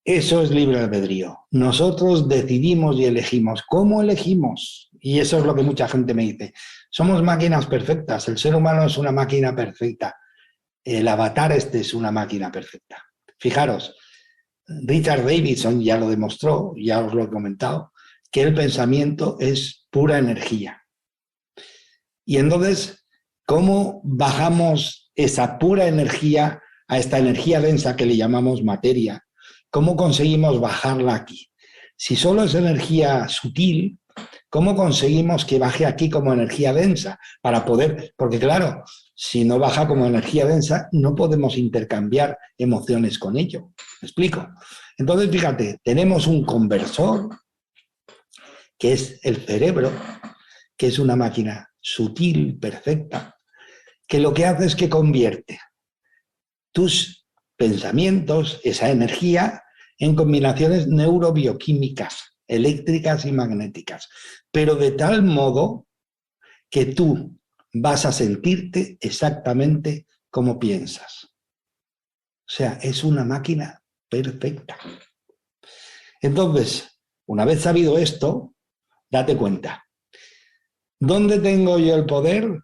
Eso es libre albedrío. Nosotros decidimos y elegimos. ¿Cómo elegimos? Y eso es lo que mucha gente me dice. Somos máquinas perfectas. El ser humano es una máquina perfecta. El avatar este es una máquina perfecta. Fijaros, Richard Davidson ya lo demostró, ya os lo he comentado, que el pensamiento es pura energía. Y entonces, ¿cómo bajamos esa pura energía a esta energía densa que le llamamos materia? ¿Cómo conseguimos bajarla aquí? Si solo es energía sutil, ¿cómo conseguimos que baje aquí como energía densa? Para poder, porque claro, si no baja como energía densa, no podemos intercambiar emociones con ello. ¿Me explico? Entonces, fíjate, tenemos un conversor, que es el cerebro, que es una máquina sutil, perfecta, que lo que hace es que convierte tus pensamientos, esa energía, en combinaciones neurobioquímicas, eléctricas y magnéticas, pero de tal modo que tú vas a sentirte exactamente como piensas. O sea, es una máquina perfecta. Entonces, una vez sabido esto, date cuenta. ¿Dónde tengo yo el poder?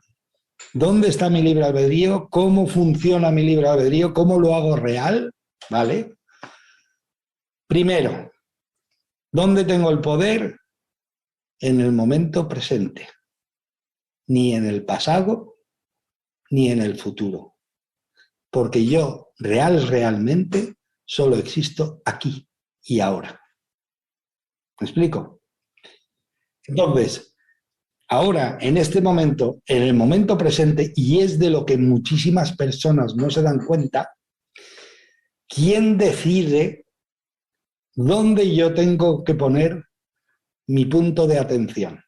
¿Dónde está mi libre albedrío? ¿Cómo funciona mi libre albedrío? ¿Cómo lo hago real? ¿Vale? Primero, ¿dónde tengo el poder? En el momento presente. Ni en el pasado, ni en el futuro. Porque yo, realmente, solo existo aquí y ahora. ¿Me explico? Entonces, ahora, en este momento, en el momento presente, y es de lo que muchísimas personas no se dan cuenta, ¿quién decide dónde yo tengo que poner mi punto de atención?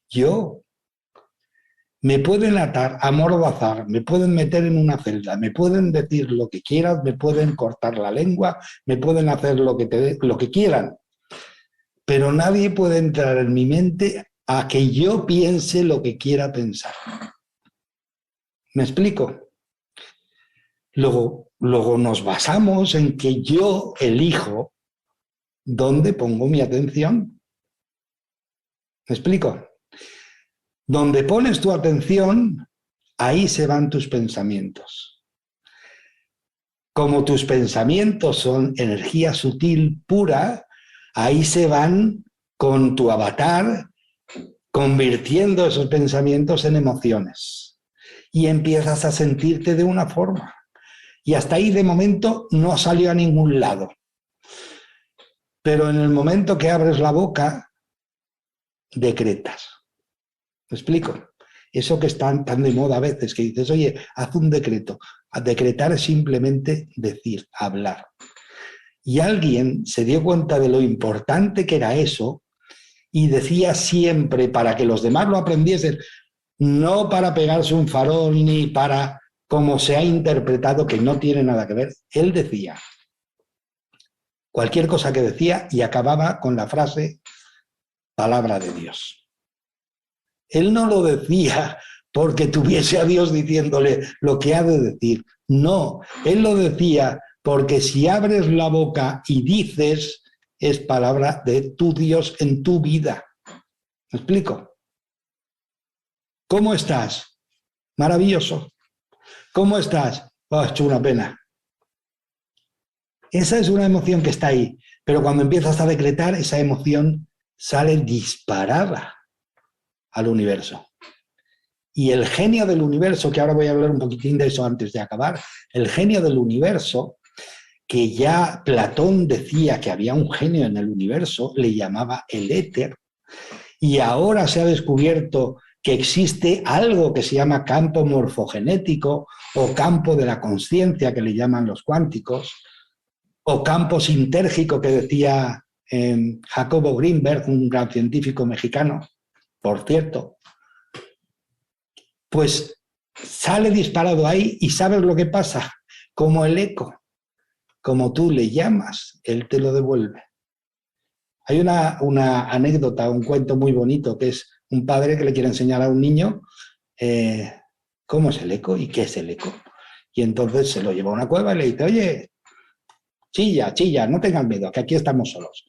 Yo. Me pueden atar, amordazar, me pueden meter en una celda, me pueden decir lo que quieran, me pueden cortar la lengua, me pueden hacer lo que quieran, pero nadie puede entrar en mi mente a que yo piense lo que quiera pensar. ¿Me explico? Luego nos basamos en que yo elijo, ¿Dónde pongo mi atención? ¿Me explico? Donde pones tu atención, ahí se van tus pensamientos. Como tus pensamientos son energía sutil pura, ahí se van con tu avatar convirtiendo esos pensamientos en emociones. Y empiezas a sentirte de una forma. Y hasta ahí de momento no salió a ningún lado. Pero en el momento que abres la boca, decretas. ¿Me explico? Eso que está tan de moda a veces, que dices, oye, haz un decreto. A decretar es simplemente decir, hablar. Y alguien se dio cuenta de lo importante que era eso y decía siempre, para que los demás lo aprendiesen, no para pegarse un farol ni para como se ha interpretado, que no tiene nada que ver. Él decía cualquier cosa que decía y acababa con la frase palabra de Dios. Él no lo decía porque tuviese a Dios diciéndole lo que ha de decir. No, él lo decía porque si abres la boca y dices, es palabra de tu Dios en tu vida. ¿Me explico? ¿Cómo estás? Maravilloso. ¿Cómo estás? Oh, hecho una pena. Esa es una emoción que está ahí, pero cuando empiezas a decretar, esa emoción sale disparada al universo. Y el genio del universo, que ahora voy a hablar un poquitín de eso antes de acabar, el genio del universo, que ya Platón decía que había un genio en el universo, le llamaba el éter, y ahora se ha descubierto que existe algo que se llama campo morfogenético o campo de la consciencia, que le llaman los cuánticos, o campo sintérgico que decía Jacobo Greenberg, un gran científico mexicano, por cierto, pues sale disparado ahí y ¿sabes lo que pasa? Como el eco, como tú le llamas, él te lo devuelve. Hay una anécdota, un cuento muy bonito, que es un padre que le quiere enseñar a un niño cómo es el eco y qué es el eco. Y entonces se lo lleva a una cueva y le dice, oye, chilla, chilla, no tengas miedo, que aquí estamos solos.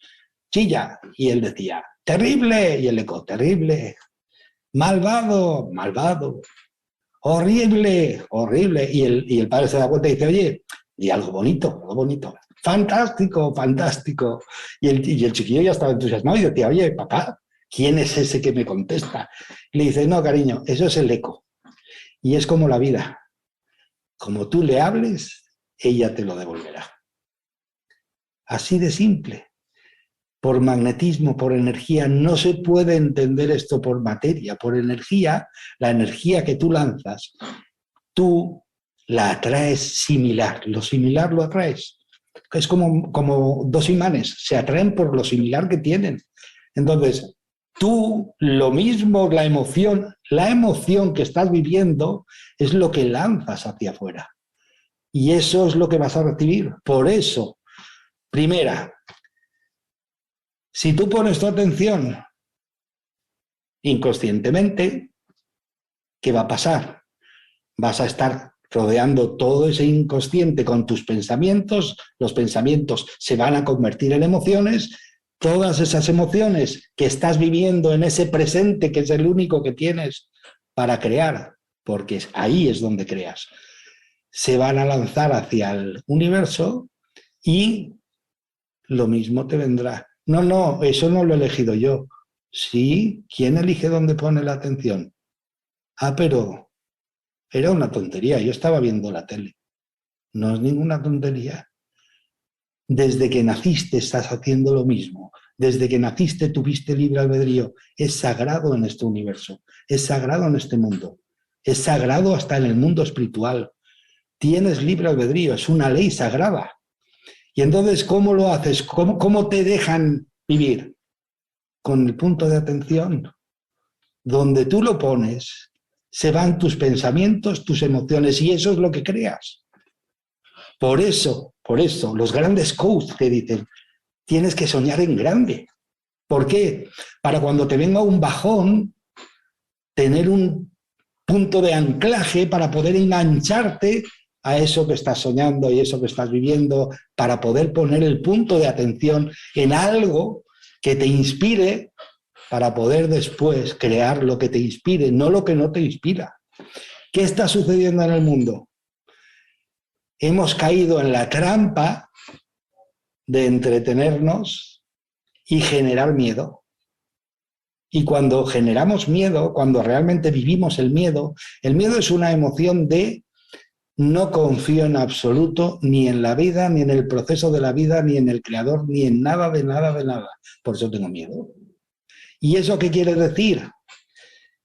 Chilla. Y él decía, terrible. Y el eco, terrible. Malvado, malvado. Horrible, horrible. Y el padre se da cuenta y dice, oye, y algo bonito, algo bonito. Fantástico, fantástico. Y el chiquillo ya estaba entusiasmado y decía, oye, papá, ¿quién es ese que me contesta? Y le dice, no, cariño, eso es el eco. Y es como la vida. Como tú le hables, ella te lo devolverá. Así de simple. Por magnetismo, por energía, no se puede entender esto por materia. Por energía, la energía que tú lanzas, tú la atraes similar. Lo similar lo atraes. Es como dos imanes, se atraen por lo similar que tienen. Entonces, tú lo mismo, la emoción que estás viviendo es lo que lanzas hacia afuera. Y eso es lo que vas a recibir. Por eso, primera, si tú pones tu atención inconscientemente, ¿qué va a pasar? Vas a estar rodeando todo ese inconsciente con tus pensamientos, los pensamientos se van a convertir en emociones, todas esas emociones que estás viviendo en ese presente, que es el único que tienes para crear, porque ahí es donde creas, se van a lanzar hacia el universo y lo mismo te vendrá. No, eso no lo he elegido yo. Sí, ¿quién elige dónde pone la atención? Ah, pero era una tontería, yo estaba viendo la tele. No es ninguna tontería. Desde que naciste estás haciendo lo mismo. Desde que naciste tuviste libre albedrío. Es sagrado en este universo, es sagrado en este mundo, es sagrado hasta en el mundo espiritual. Tienes libre albedrío, es una ley sagrada. Y entonces, ¿cómo lo haces? ¿Cómo te dejan vivir? Con el punto de atención. Donde tú lo pones, se van tus pensamientos, tus emociones, y eso es lo que creas. Por eso, los grandes coaches que dicen, tienes que soñar en grande. ¿Por qué? Para cuando te venga un bajón, tener un punto de anclaje para poder engancharte a eso que estás soñando y eso que estás viviendo, para poder poner el punto de atención en algo que te inspire, para poder después crear lo que te inspire, no lo que no te inspira. ¿Qué está sucediendo en el mundo? Hemos caído en la trampa de entretenernos y generar miedo. Y cuando generamos miedo, cuando realmente vivimos el miedo es una emoción de no confío en absoluto ni en la vida, ni en el proceso de la vida, ni en el creador, ni en nada de nada de nada. Por eso tengo miedo. ¿Y eso qué quiere decir?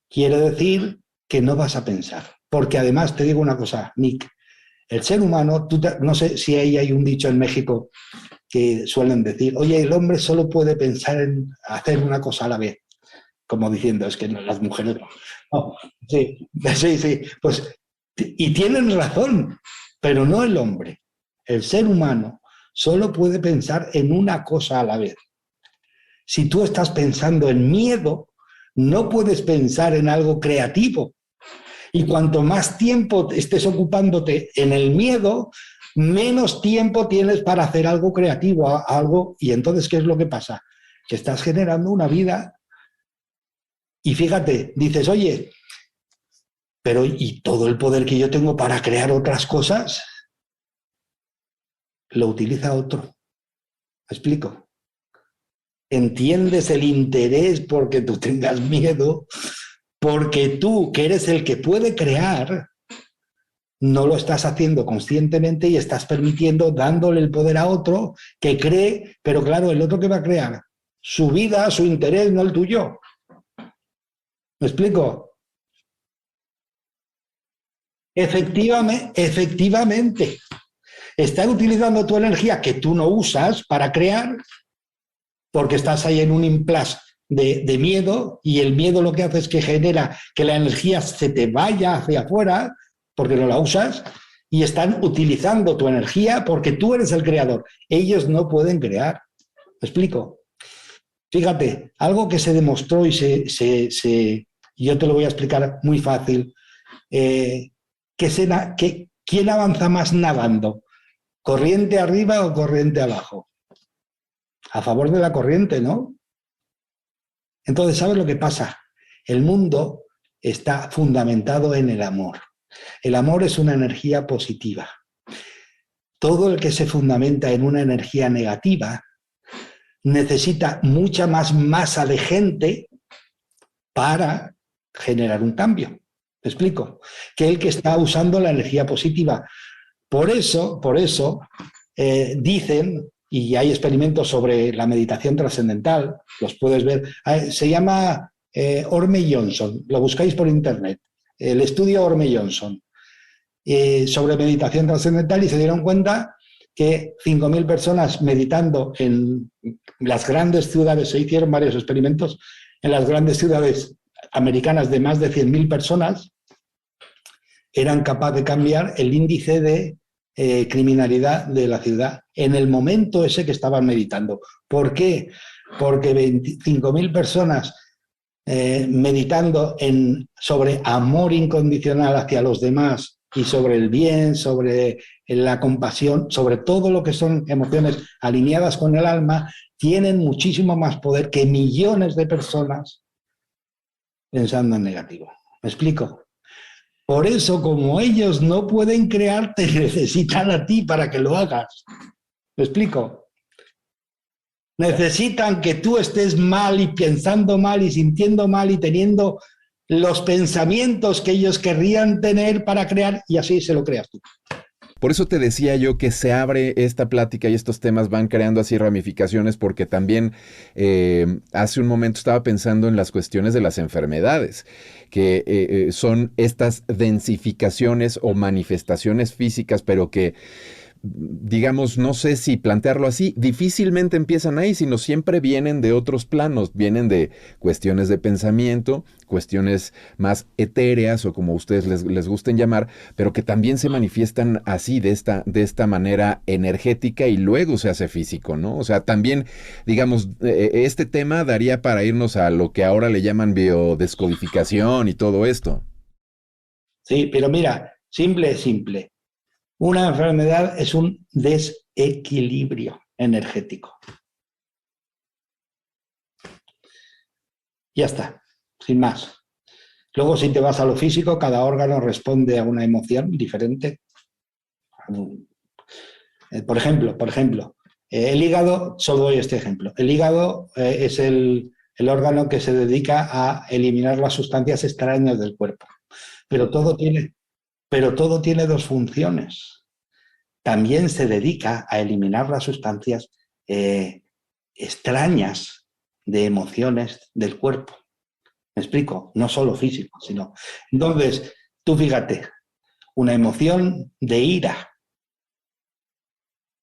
Quiere decir que no vas a pensar. Porque además te digo una cosa, Nick, el ser humano, no sé si ahí hay un dicho en México que suelen decir, oye, el hombre solo puede pensar en hacer una cosa a la vez. Como diciendo, es que no, las mujeres no. No, sí, sí, sí. Pues, y tienen razón, pero no el hombre. El ser humano solo puede pensar en una cosa a la vez. Si tú estás pensando en miedo, no puedes pensar en algo creativo. Y cuanto más tiempo estés ocupándote en el miedo, menos tiempo tienes para hacer algo creativo, algo. Y entonces, ¿qué es lo que pasa? Que estás generando una vida. Y fíjate, dices, oye, pero ¿y todo el poder que yo tengo para crear otras cosas? Lo utiliza otro. ¿Me explico? Entiendes el interés porque tú tengas miedo, porque tú, que eres el que puede crear, no lo estás haciendo conscientemente y estás permitiendo, dándole el poder a otro que cree, pero claro, el otro que va a crear su vida, su interés, no el tuyo. ¿Me explico? Efectivamente. Estás utilizando tu energía que tú no usas para crear porque estás ahí en un impasse de miedo y el miedo lo que hace es que genera que la energía se te vaya hacia afuera porque no la usas y están utilizando tu energía porque tú eres el creador. Ellos no pueden crear. ¿Me explico? Fíjate, algo que se demostró y yo te lo voy a explicar muy fácil. ¿Quién avanza más nadando? ¿Corriente arriba o corriente abajo? A favor de la corriente, ¿no? Entonces, ¿sabes lo que pasa? El mundo está fundamentado en el amor. El amor es una energía positiva. Todo el que se fundamenta en una energía negativa necesita mucha más masa de gente para generar un cambio. ¿Me explico? Que el que está usando la energía positiva. Por eso dicen, y hay experimentos sobre la meditación trascendental, los puedes ver, se llama Orme Johnson, lo buscáis por internet, el estudio Orme Johnson, sobre meditación trascendental, y se dieron cuenta que 5.000 personas meditando en las grandes ciudades, se hicieron varios experimentos en las grandes ciudades americanas de más de 100.000 personas, eran capaces de cambiar el índice de criminalidad de la ciudad en el momento ese que estaban meditando. ¿Por qué? Porque 25.000 personas meditando sobre amor incondicional hacia los demás y sobre el bien, sobre la compasión, sobre todo lo que son emociones alineadas con el alma, tienen muchísimo más poder que millones de personas pensando en negativo. ¿Me explico? Por eso, como ellos no pueden crear, te necesitan a ti para que lo hagas. ¿Me explico? Necesitan que tú estés mal y pensando mal y sintiendo mal y teniendo los pensamientos que ellos querrían tener para crear y así se lo creas tú. Por eso te decía yo que se abre esta plática y estos temas van creando así ramificaciones porque también hace un momento estaba pensando en las cuestiones de las enfermedades, que son estas densificaciones o manifestaciones físicas, pero que digamos, no sé si plantearlo así, difícilmente empiezan ahí, sino siempre vienen de otros planos, vienen de cuestiones de pensamiento, cuestiones más etéreas o como a ustedes les gusten llamar, pero que también se manifiestan así, de esta manera energética y luego se hace físico, ¿no? O sea, también, digamos, este tema daría para irnos a lo que ahora le llaman biodescodificación y todo esto. Sí, pero mira, simple. Una enfermedad es un desequilibrio energético. Ya está, sin más. Luego, si te vas a lo físico, cada órgano responde a una emoción diferente. Por ejemplo, el hígado, solo doy este ejemplo. El hígado es el órgano que se dedica a eliminar las sustancias extrañas del cuerpo. Pero todo tiene dos funciones. También se dedica a eliminar las sustancias extrañas de emociones del cuerpo. ¿Me explico? No solo físico, sino... Entonces, tú fíjate, una emoción de ira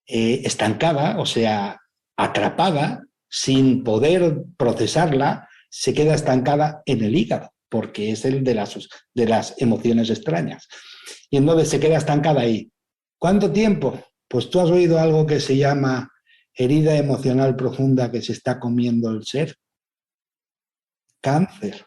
estancada, o sea, atrapada, sin poder procesarla, se queda estancada en el hígado, porque es el de las emociones extrañas. Y entonces se queda estancada ahí. ¿Cuánto tiempo? Pues tú has oído algo que se llama herida emocional profunda que se está comiendo el ser. Cáncer.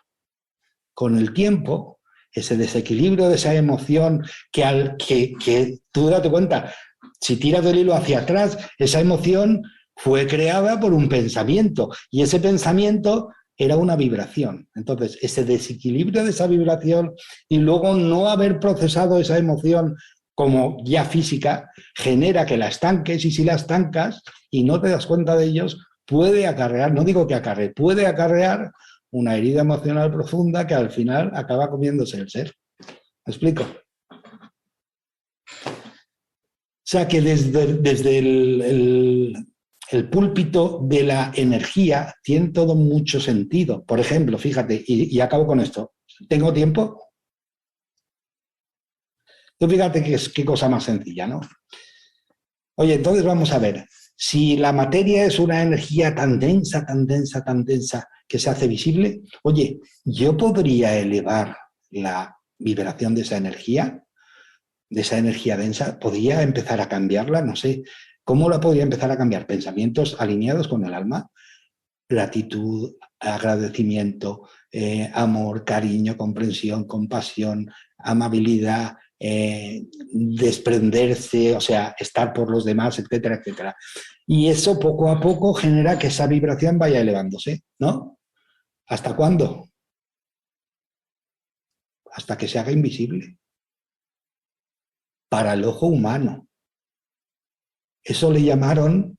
Con el tiempo, ese desequilibrio de esa emoción que tú date cuenta, si tiras del hilo hacia atrás, esa emoción fue creada por un pensamiento y ese pensamiento era una vibración. Entonces, ese desequilibrio de esa vibración y luego no haber procesado esa emoción como ya física, genera que la estanques, y si la estancas y no te das cuenta de ellos, puede acarrear, no digo que acarree, puede acarrear una herida emocional profunda que al final acaba comiéndose el ser. ¿Me explico? O sea que desde el púlpito de la energía tiene todo mucho sentido. Por ejemplo, fíjate, y acabo con esto. ¿Tengo tiempo? Tú fíjate qué cosa más sencilla, ¿no? Oye, entonces vamos a ver. Si la materia es una energía tan densa, tan densa, tan densa, que se hace visible, oye, yo podría elevar la vibración de esa energía densa, podría empezar a cambiarla, no sé, ¿cómo la podría empezar a cambiar? Pensamientos alineados con el alma, gratitud, agradecimiento, amor, cariño, comprensión, compasión, amabilidad, desprenderse, o sea, estar por los demás, etcétera, etcétera. Y eso poco a poco genera que esa vibración vaya elevándose, ¿no? ¿Hasta cuándo? Hasta que se haga invisible para el ojo humano. Eso le llamaron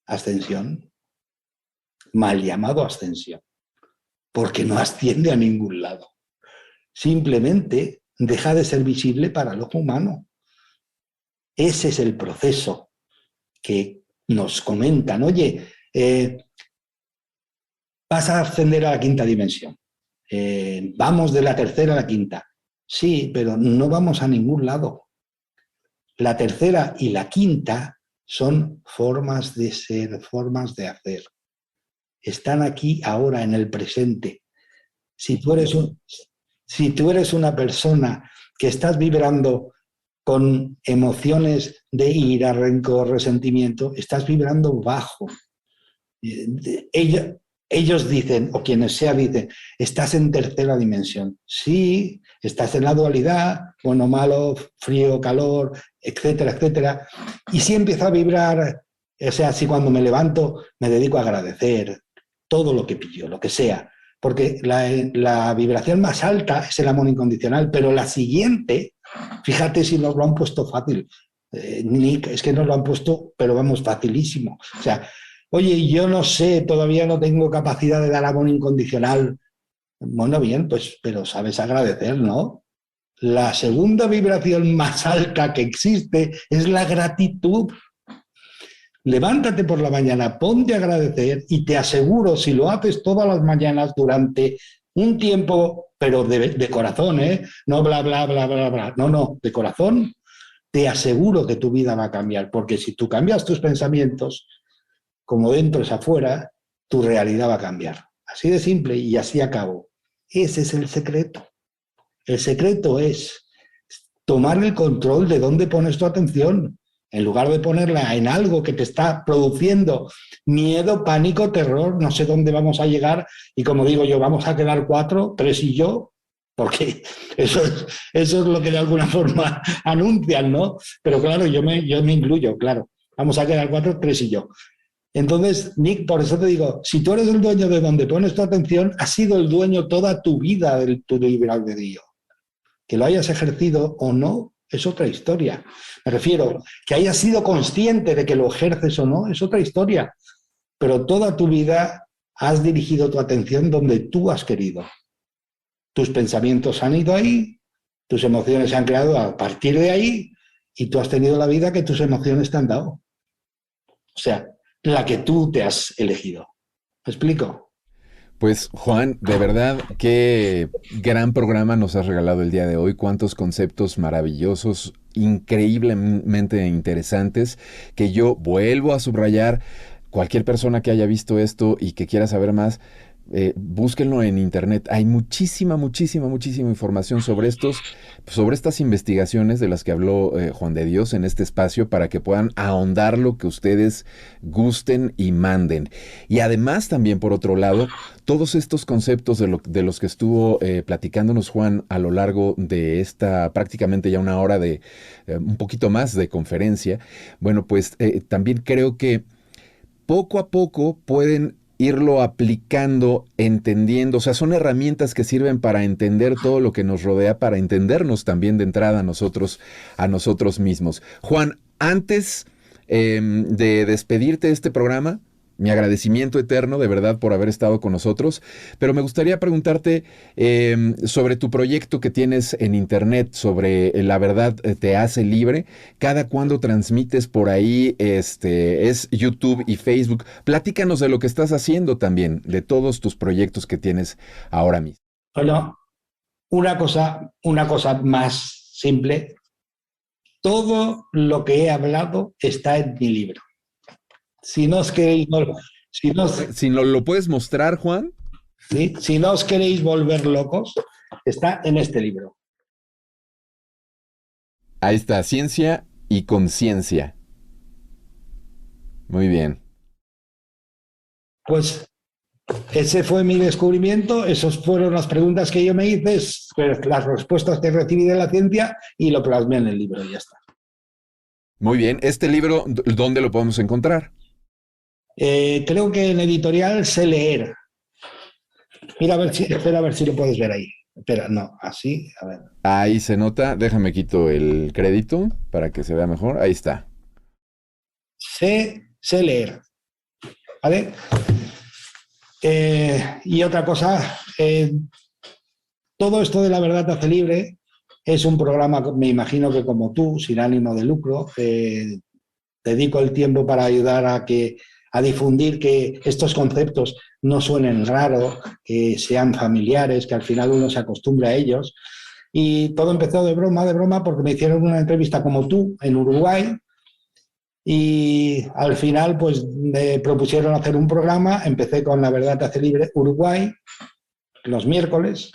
ascensión, mal llamado ascensión, porque no asciende a ningún lado. Simplemente deja de ser visible para el ojo humano. Ese es el proceso que nos comentan. Oye, vas a ascender a la quinta dimensión. Vamos de la tercera a la quinta. Sí, pero no vamos a ningún lado. La tercera y la quinta son formas de ser, formas de hacer. Están aquí ahora en el presente. Si tú eres una persona que estás vibrando con emociones de ira, rencor, resentimiento, estás vibrando bajo. Ellos dicen, o quienes sea dicen, estás en tercera dimensión. Sí, estás en la dualidad, bueno, malo, frío, calor, etcétera, etcétera. Y sí empiezo a vibrar, o sea, si cuando me levanto me dedico a agradecer todo lo que pillo, lo que sea. Porque la vibración más alta es el amor incondicional, pero la siguiente, fíjate si nos lo han puesto fácil. Nick, es que nos lo han puesto, pero vamos, facilísimo. O sea, oye, yo no sé, todavía no tengo capacidad de dar amor incondicional. Bueno, bien, pues, pero sabes agradecer, ¿no? La segunda vibración más alta que existe es la gratitud. Levántate por la mañana, ponte a agradecer y te aseguro, si lo haces todas las mañanas durante un tiempo, pero de corazón, ¿eh? No bla, bla, bla, bla, bla. No, de corazón, te aseguro que tu vida va a cambiar, porque si tú cambias tus pensamientos, como dentro es afuera, tu realidad va a cambiar. Así de simple y así acabo. Ese es el secreto. El secreto es tomar el control de dónde pones tu atención, en lugar de ponerla en algo que te está produciendo miedo, pánico, terror, no sé dónde vamos a llegar, y como digo yo, vamos a quedar 4, 3 y yo, porque eso es lo que de alguna forma anuncian, ¿no? Pero claro, yo me incluyo, claro. Vamos a quedar 4, 3 y yo. Entonces, Nick, por eso te digo, si tú eres el dueño de donde pones tu atención, has sido el dueño toda tu vida de tu libre albedrío. Que lo hayas ejercido o no, es otra historia. Me refiero, que hayas sido consciente de que lo ejerces o no, es otra historia. Pero toda tu vida has dirigido tu atención donde tú has querido. Tus pensamientos han ido ahí, tus emociones se han creado a partir de ahí y tú has tenido la vida que tus emociones te han dado. O sea, la que tú te has elegido. ¿Me explico? Pues Juan, de verdad, qué gran programa nos has regalado el día de hoy, cuántos conceptos maravillosos, increíblemente interesantes, que yo vuelvo a subrayar. Cualquier persona que haya visto esto y que quiera saber más, búsquenlo en internet. Hay muchísima, muchísima, muchísima información sobre estas investigaciones de las que habló Juan de Dios en este espacio para que puedan ahondar lo que ustedes gusten y manden. Y además también, por otro lado, todos estos conceptos de los que estuvo platicándonos Juan a lo largo de esta prácticamente ya una hora de un poquito más de conferencia, bueno, pues también creo que poco a poco pueden irlo aplicando, entendiendo, o sea, son herramientas que sirven para entender todo lo que nos rodea, para entendernos también de entrada a nosotros mismos. Juan, antes de despedirte de este programa, mi agradecimiento eterno de verdad por haber estado con nosotros, pero me gustaría preguntarte sobre tu proyecto que tienes en internet, sobre La Verdad Te Hace Libre. ¿Cada cuándo transmites por ahí? Es YouTube y Facebook. Platícanos de lo que estás haciendo también, de todos tus proyectos que tienes ahora mismo. Bueno, una cosa más simple. Todo lo que he hablado está en mi libro. Si no os queréis, Si no lo puedes mostrar, Juan. ¿sí? Si no os queréis volver locos, está en este libro. Ahí está, Ciencia y Conciencia. Muy bien. Pues ese fue mi descubrimiento, esas fueron las preguntas que yo me hice, pues, las respuestas que recibí de la ciencia y lo plasmé en el libro y ya está. Muy bien. ¿Este libro dónde lo podemos encontrar? Creo que en editorial Sé Leer. Mira, espera a ver si lo puedes ver ahí. Espera, no, así, a ver. Ahí se nota. Déjame quito el crédito para que se vea mejor. Ahí está. Sé Leer. ¿Vale? Y otra cosa, todo esto de La Verdad Te Hace Libre es un programa, me imagino que como tú, sin ánimo de lucro, dedico el tiempo para ayudar a difundir que estos conceptos no suenen raros, que sean familiares, que al final uno se acostumbre a ellos. Y todo empezó de broma, porque me hicieron una entrevista como tú en Uruguay y al final pues me propusieron hacer un programa. Empecé con La Verdad Te Hace Libre Uruguay, los miércoles,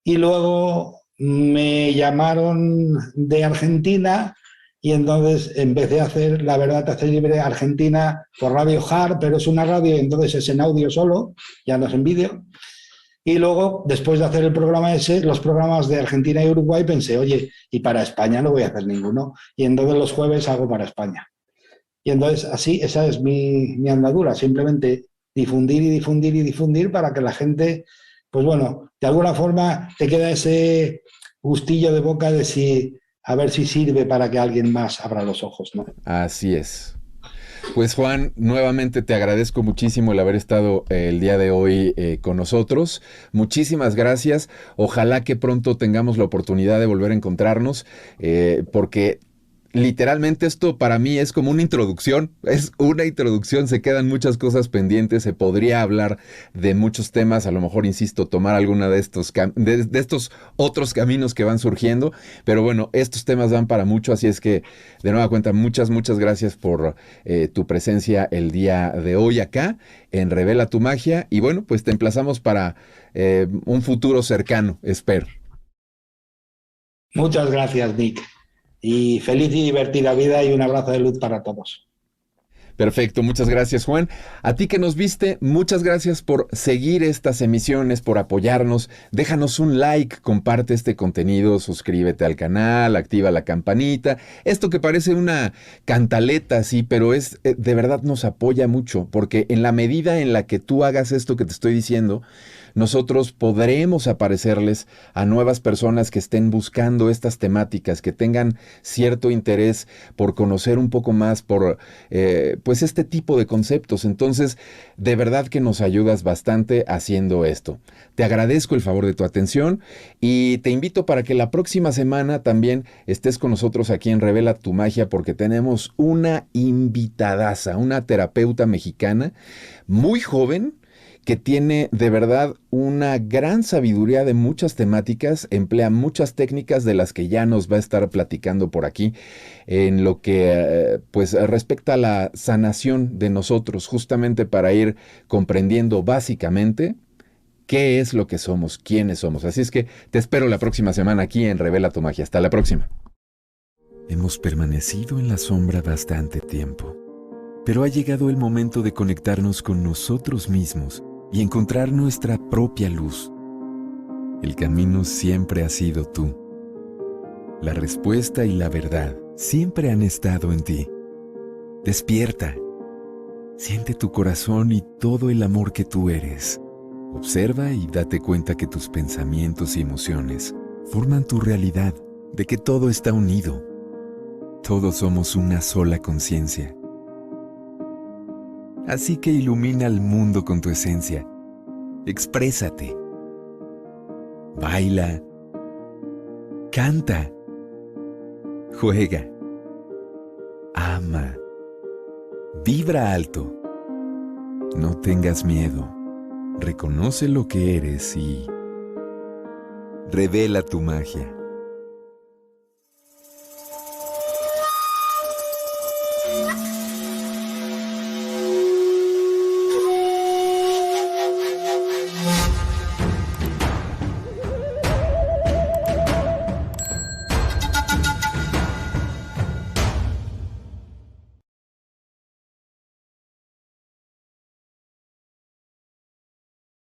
y luego me llamaron de Argentina y entonces empecé a hacer La Verdad Te Hace Libre Argentina por Radio Hard, pero es una radio y entonces es en audio solo, ya no es en vídeo. Y luego, después de hacer el programa ese, los programas de Argentina y Uruguay, pensé, oye, y para España no voy a hacer ninguno. Y entonces los jueves hago para España. Y entonces así, esa es mi andadura, simplemente difundir y difundir y difundir para que la gente, pues bueno, de alguna forma te queda ese gustillo de boca de si, a ver si sirve para que alguien más abra los ojos, ¿no? Así es. Pues Juan, nuevamente te agradezco muchísimo el haber estado el día de hoy con nosotros. Muchísimas gracias. Ojalá que pronto tengamos la oportunidad de volver a encontrarnos, porque literalmente esto para mí es como una introducción, se quedan muchas cosas pendientes, se podría hablar de muchos temas, a lo mejor, insisto, tomar alguna de estos otros caminos que van surgiendo, pero bueno, estos temas dan para mucho, así es que de nueva cuenta, muchas gracias por tu presencia el día de hoy acá en Revela tu Magia, y bueno, pues te emplazamos para un futuro cercano, espero. Muchas gracias, Nick. Y feliz y divertida vida y un abrazo de luz para todos. Perfecto, muchas gracias, Juan. A ti que nos viste, muchas gracias por seguir estas emisiones, por apoyarnos. Déjanos un like, comparte este contenido, suscríbete al canal, activa la campanita. Esto que parece una cantaleta, sí, pero es de verdad nos apoya mucho, porque en la medida en la que tú hagas esto que te estoy diciendo, nosotros podremos aparecerles a nuevas personas que estén buscando estas temáticas, que tengan cierto interés por conocer un poco más, por pues este tipo de conceptos. Entonces, de verdad que nos ayudas bastante haciendo esto. Te agradezco el favor de tu atención y te invito para que la próxima semana también estés con nosotros aquí en Revela tu Magia, porque tenemos una invitadaza, una terapeuta mexicana muy joven, que tiene de verdad una gran sabiduría de muchas temáticas, emplea muchas técnicas de las que ya nos va a estar platicando por aquí, en lo que pues respecta a la sanación de nosotros, justamente para ir comprendiendo básicamente qué es lo que somos, quiénes somos. Así es que te espero la próxima semana aquí en Revela tu Magia. Hasta la próxima. Hemos permanecido en la sombra bastante tiempo, pero ha llegado el momento de conectarnos con nosotros mismos y encontrar nuestra propia luz. El camino siempre ha sido tú. La respuesta y la verdad siempre han estado en ti. Despierta. Siente tu corazón y todo el amor que tú eres. Observa y date cuenta que tus pensamientos y emociones forman tu realidad, de que todo está unido. Todos somos una sola conciencia. Así que ilumina al mundo con tu esencia. Exprésate. Baila. Canta. Juega. Ama. Vibra alto. No tengas miedo. Reconoce lo que eres y revela tu magia.